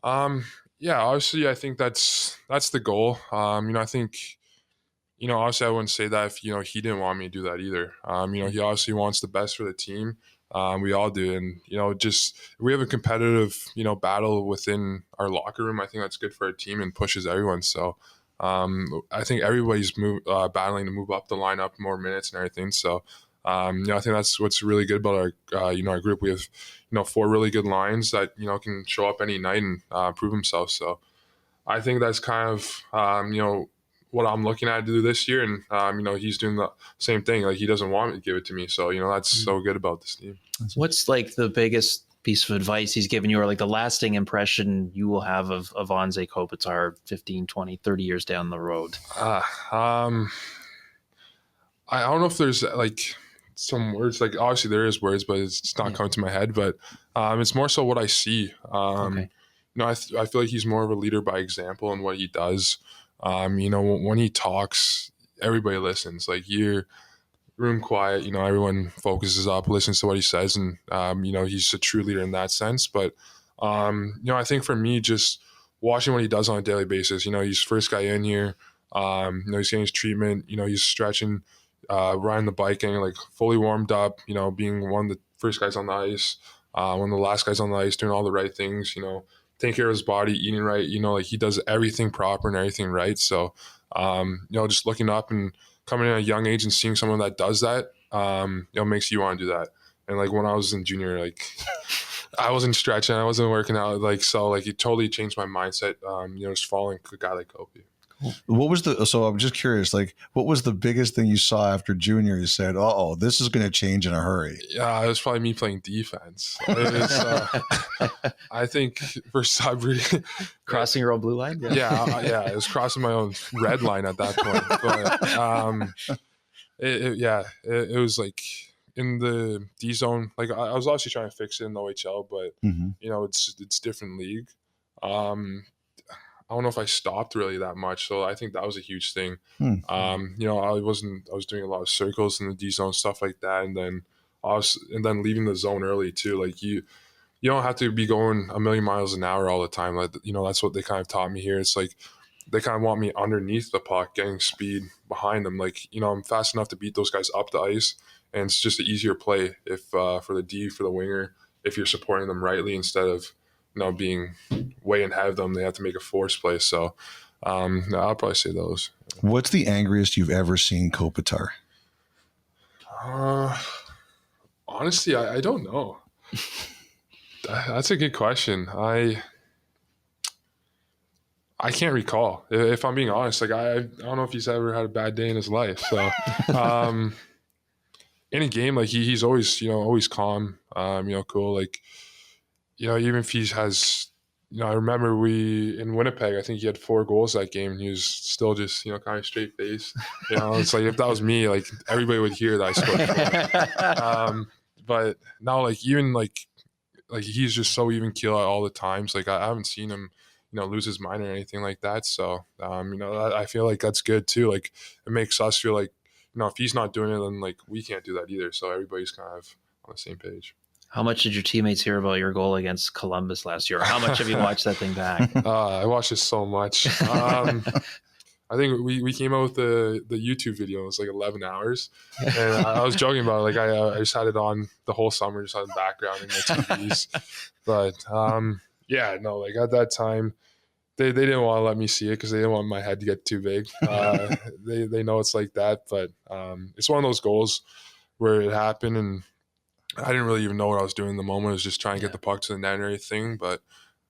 Speaker 5: Yeah, obviously I think that's the goal. I think, obviously I wouldn't say that if, he didn't want me to do that either. He obviously wants the best for the team. We all do. And, just we have a competitive, battle within our locker room. I think that's good for our team and pushes everyone. So I think everybody's battling to move up the lineup, more minutes and everything. So, I think that's what's really good about our group. We have, 4 really good lines that, can show up any night and prove themselves. So I think that's kind of, what I'm looking at to do this year. And, he's doing the same thing. Like, he doesn't want me to give it to me. So, that's so good about this team.
Speaker 2: What's like the biggest piece of advice he's given you, or like the lasting impression you will have of Anze Kopitar 15, 20, 30 years down the road?
Speaker 5: I don't know if there's like some words, like obviously there is words, but it's not coming to my head, but it's more so what I see.
Speaker 2: Okay.
Speaker 5: I feel like he's more of a leader by example in what he does. When he talks, everybody listens. Like, you're room quiet, everyone focuses up, listens to what he says, and he's a true leader in that sense. But I think for me, just watching what he does on a daily basis, he's first guy in here, he's getting his treatment, he's stretching, riding the bike, getting like fully warmed up, being one of the first guys on the ice, one of the last guys on the ice, doing all the right things, taking care of his body, eating right, like he does everything proper and everything right. So just looking up and coming in at a young age and seeing someone that does that, makes you want to do that. And like when I was in junior, like I wasn't stretching, I wasn't working out, so it totally changed my mindset. Just following a guy like Kopi.
Speaker 1: What was so I'm just curious, like, what was the biggest thing you saw after junior? You said, "Oh, this is going to change in a hurry."
Speaker 5: Yeah, it was probably me playing defense. I think for Sabri,
Speaker 2: Crossing your own blue line.
Speaker 5: Yeah, it was crossing my own red line at that point. But it was like in the D zone. Like, I was obviously trying to fix it in the OHL, but it's different league. I don't know if I stopped really that much, so I think that was a huge thing. I was doing a lot of circles in the D zone, stuff like that, and then leaving the zone early too. Like, you don't have to be going a million miles an hour all the time. Like, that's what they kind of taught me here. It's like they kind of want me underneath the puck, getting speed behind them. Like, I'm fast enough to beat those guys up the ice, and it's just an easier play if for the D, for the winger, if you're supporting them rightly instead of being way ahead of them. They have to make a force play. So I'll probably say those.
Speaker 1: What's the angriest you've ever seen Kopitar?
Speaker 5: Honestly, I don't know. That's a good question. I can't recall. If I'm being honest, like I don't know if he's ever had a bad day in his life. So in a game, like he's always always calm. Cool. Like, even if he has, I remember in Winnipeg, I think he had 4 goals that game, and he was still just, kind of straight face. It's like, if that was me, like everybody would hear that I scored 4. But now, like, even like he's just so even keel at all the times. Like, I haven't seen him, lose his mind or anything like that. So, I feel like that's good too. Like, it makes us feel like, if he's not doing it, then like we can't do that either. So everybody's kind of on the same page.
Speaker 2: How much did your teammates hear about your goal against Columbus last year? How much have you watched that thing back?
Speaker 5: I watched it so much. I think we came out with the YouTube video. It was like 11 hours. And I was joking about it. Like, I just had it on the whole summer, just on the background in my TVs. But like at that time, they didn't want to let me see it because they didn't want my head to get too big. They know it's like that. But it's one of those goals where it happened, and I didn't really even know what I was doing in the moment. I was just trying to get the puck to the net and everything. But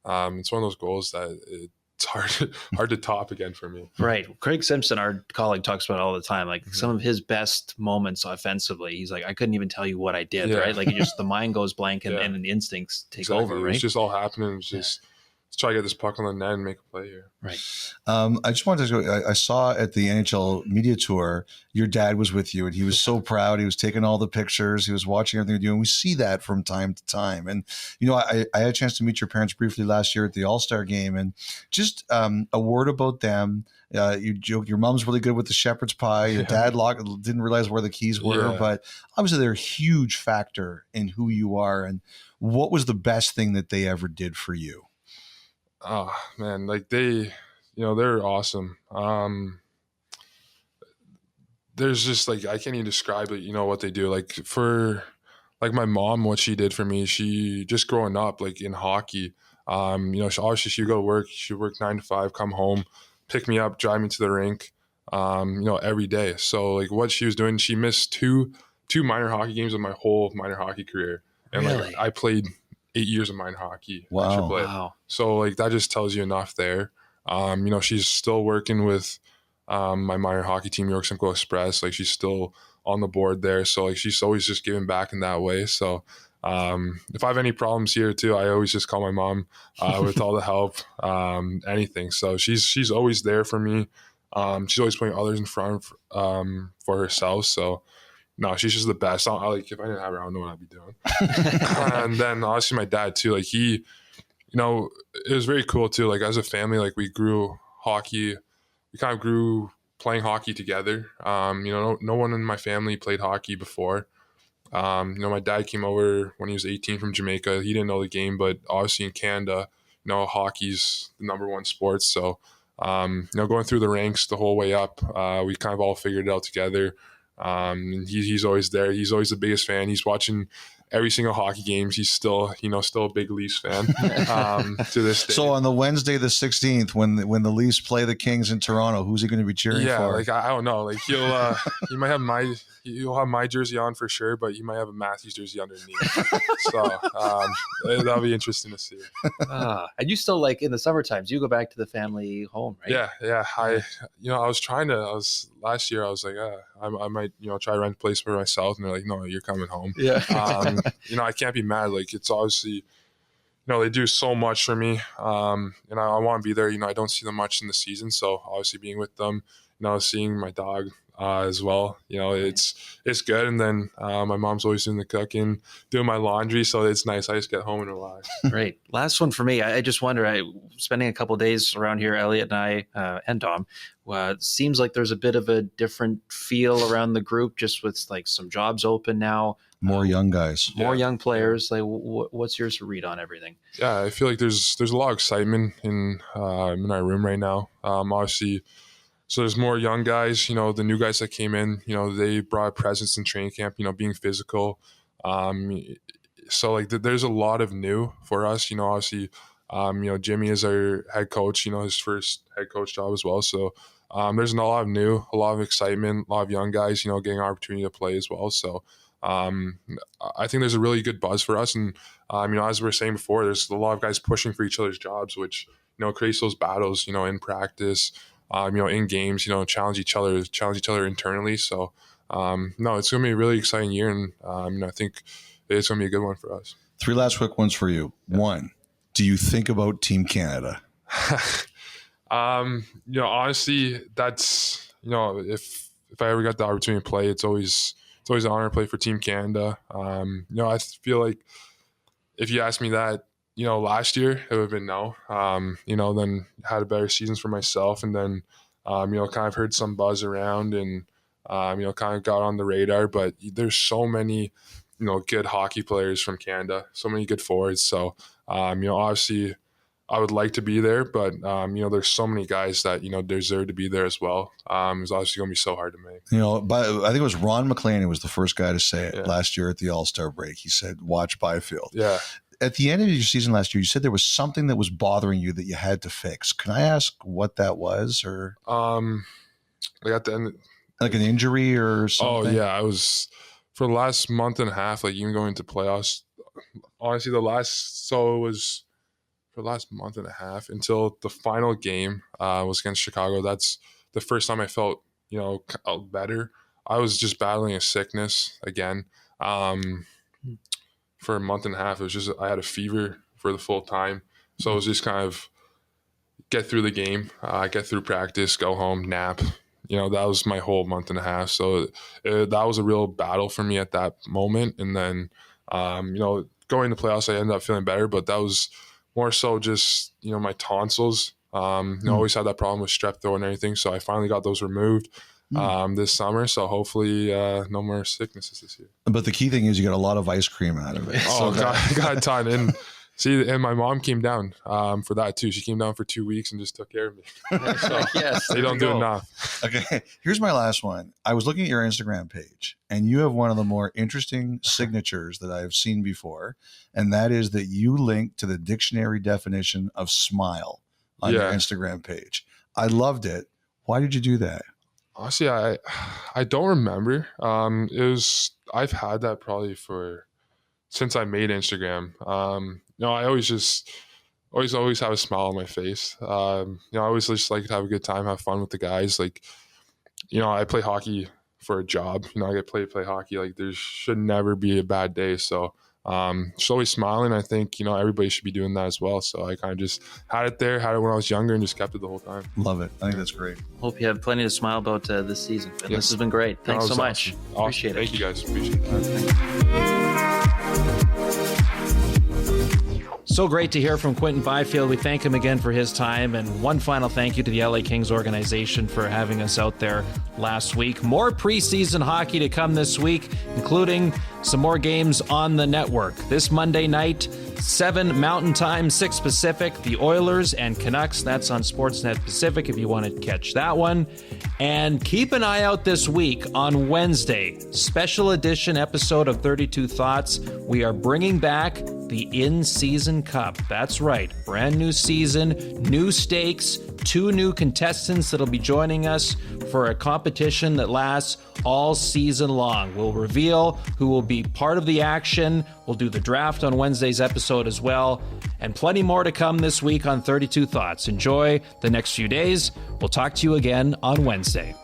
Speaker 5: it's one of those goals that it's hard to top again for me.
Speaker 2: Right. Craig Simpson, our colleague, talks about it all the time. Like, some of his best moments offensively, he's like, I couldn't even tell you what I did, right? Like, the mind goes blank and the instincts take over, right?
Speaker 5: It's just all happening. It's just let's try to get this puck on the net and make a play here.
Speaker 2: Right.
Speaker 1: I just wanted to go. I saw at the NHL media tour, your dad was with you, and he was so proud. He was taking all the pictures. He was watching everything you do, and we see that from time to time. And I had a chance to meet your parents briefly last year at the All-Star game, and just a word about them. You joke, your mom's really good with the shepherd's pie. Your dad didn't realize where the keys were, but obviously they're a huge factor in who you are. And what was the best thing that they ever did for you?
Speaker 5: Oh man, like they're awesome. There's just like, I can't even describe it, what they do. Like like my mom, what she did for me, she just growing up like in hockey, obviously she'd go to work, she'd work 9 to 5, come home, pick me up, drive me to the rink, every day. So like what she was doing, she missed two minor hockey games of my whole minor hockey career. And
Speaker 2: Really?
Speaker 5: like I played 8 years of minor hockey.
Speaker 1: Wow.
Speaker 2: Wow.
Speaker 5: So like that just tells you enough there. She's still working with my minor hockey team, York Simcoe Express. Like she's still on the board there. So like she's always just giving back in that way. So if I have any problems here too, I always just call my mom with all the help, anything. So she's always there for me. She's always putting others in front for herself. So no, she's just the best. Like if I didn't have her, I don't know what I'd be doing. And then obviously my dad too. Like he, it was very cool too. Like as a family, like we grew hockey. We kind of grew playing hockey together. No one in my family played hockey before. My dad came over when he was 18 from Jamaica. He didn't know the game, but obviously in Canada, hockey's the number one sport. So, going through the ranks the whole way up, we kind of all figured it out together. And he's always there. He's always the biggest fan. He's watching every single hockey games. He's still a big Leafs fan to this day.
Speaker 1: So on the Wednesday, the 16th, when the Leafs play the Kings in Toronto, who's he going to be cheering for?
Speaker 5: Yeah, like I don't know. Like he might have he'll have my jersey on for sure, but he might have a Matthews jersey underneath. So that'll be interesting to see.
Speaker 2: And you still like in the summer times, you go back to the family home, right?
Speaker 5: Yeah. Last year I was like, I might try to rent a place for myself, and they're like, no, you're coming home.
Speaker 2: Yeah.
Speaker 5: I can't be mad. Like it's obviously, they do so much for me, and I want to be there. I don't see them much in the season, so obviously being with them, seeing my dog as well, it's good. And then my mom's always doing the cooking, doing my laundry, so it's nice. I just get home and relax.
Speaker 2: Great. Last one for me. I just wonder, spending a couple of days around here, Elliotte and I and Dom, it seems like there's a bit of a different feel around the group, just with like some jobs open now.
Speaker 1: More young guys.
Speaker 2: More young players. Like, what's yours to read on everything?
Speaker 5: Yeah, I feel like there's a lot of excitement in our room right now. Obviously, so there's more young guys. The new guys that came in, they brought a presence in training camp. Being physical. So like there's a lot of new for us. Obviously, Jimmy is our head coach. His first head coach job as well. So there's a lot of new, a lot of excitement, a lot of young guys. Getting an opportunity to play as well. So. I think there's a really good buzz for us, and as we were saying before, there's a lot of guys pushing for each other's jobs, which creates those battles, in practice, in games, challenge each other internally. So no, it's gonna be a really exciting year, and I think it's gonna be a good one for us. 3
Speaker 1: last quick ones for you. Yeah. 1, do you think about Team Canada?
Speaker 5: Honestly, that's if I ever got the opportunity to play, it's always an honor to play for Team Canada. I feel like if you asked me that, last year, it would have been no. Then had a better seasons for myself, and then, kind of heard some buzz around, and, kind of got on the radar. But there's so many, good hockey players from Canada, so many good forwards. So, obviously, I would like to be there, but there's so many guys that deserve to be there as well. It's obviously going to be so hard to make.
Speaker 1: But I think it was Ron McLean who was the first guy to say it last year at the All-Star break. He said, "Watch Byfield."
Speaker 5: Yeah.
Speaker 1: At the end of your season last year, you said there was something that was bothering you that you had to fix. Can I ask what that was, or
Speaker 5: like at the end,
Speaker 1: like an injury or something?
Speaker 5: Oh yeah, I was for the last month and a half, like even going into playoffs. Honestly, it was. For the last month and a half until the final game was against Chicago. That's the first time I felt, better. I was just battling a sickness again for a month and a half. It was just, I had a fever for the full time. So it was just kind of get through the game, get through practice, go home, nap. That was my whole month and a half. So that was a real battle for me at that moment. And then, going to playoffs, I ended up feeling better, but that was more so just, my tonsils. I always had that problem with strep throat and everything. So I finally got those removed this summer. So hopefully no more sicknesses this year.
Speaker 1: But the key thing is you got a lot of ice cream out of it.
Speaker 5: Oh, got a ton. And See, and my mom came down for that too. She came down for 2 weeks and just took care of me. So
Speaker 2: Yes,
Speaker 5: they don't do enough.
Speaker 1: Okay, here's my last one. I was looking at your Instagram page, and you have one of the more interesting signatures that I've seen before, and that is that you link to the dictionary definition of smile on your Instagram page. I loved it. Why did you do that?
Speaker 5: Honestly, I don't remember. I've had that probably since I made Instagram. I always have a smile on my face. I always just like to have a good time, have fun with the guys. Like, I play hockey for a job. I get play hockey. Like, there should never be a bad day. So just always smiling. I think, everybody should be doing that as well. So I kind of just had it when I was younger and just kept it the whole time.
Speaker 1: Love it. I think that's great.
Speaker 2: Hope you have plenty to smile about this season. But This has been great. Thanks so much.
Speaker 5: Awesome.
Speaker 2: Appreciate it.
Speaker 5: Thank you guys. Appreciate it.
Speaker 2: So great to hear from Quinton Byfield. We thank him again for his time. And one final thank you to the LA Kings organization for having us out there last week. More preseason hockey to come this week, including some more games on the network. This Monday night, 7 Mountain Time, 6 Pacific, the Oilers and Canucks. That's on Sportsnet Pacific if you want to catch that one. And keep an eye out this week on Wednesday, special edition episode of 32 Thoughts. We are bringing back the In-Season Cup. That's right, brand new season, new stakes, 2 new contestants that'll be joining us for a competition that lasts all season long. We'll reveal who will be part of the action. We'll do the draft on Wednesday's episode as well. And plenty more to come this week on 32 Thoughts. Enjoy the next few days. We'll talk to you again on Wednesday.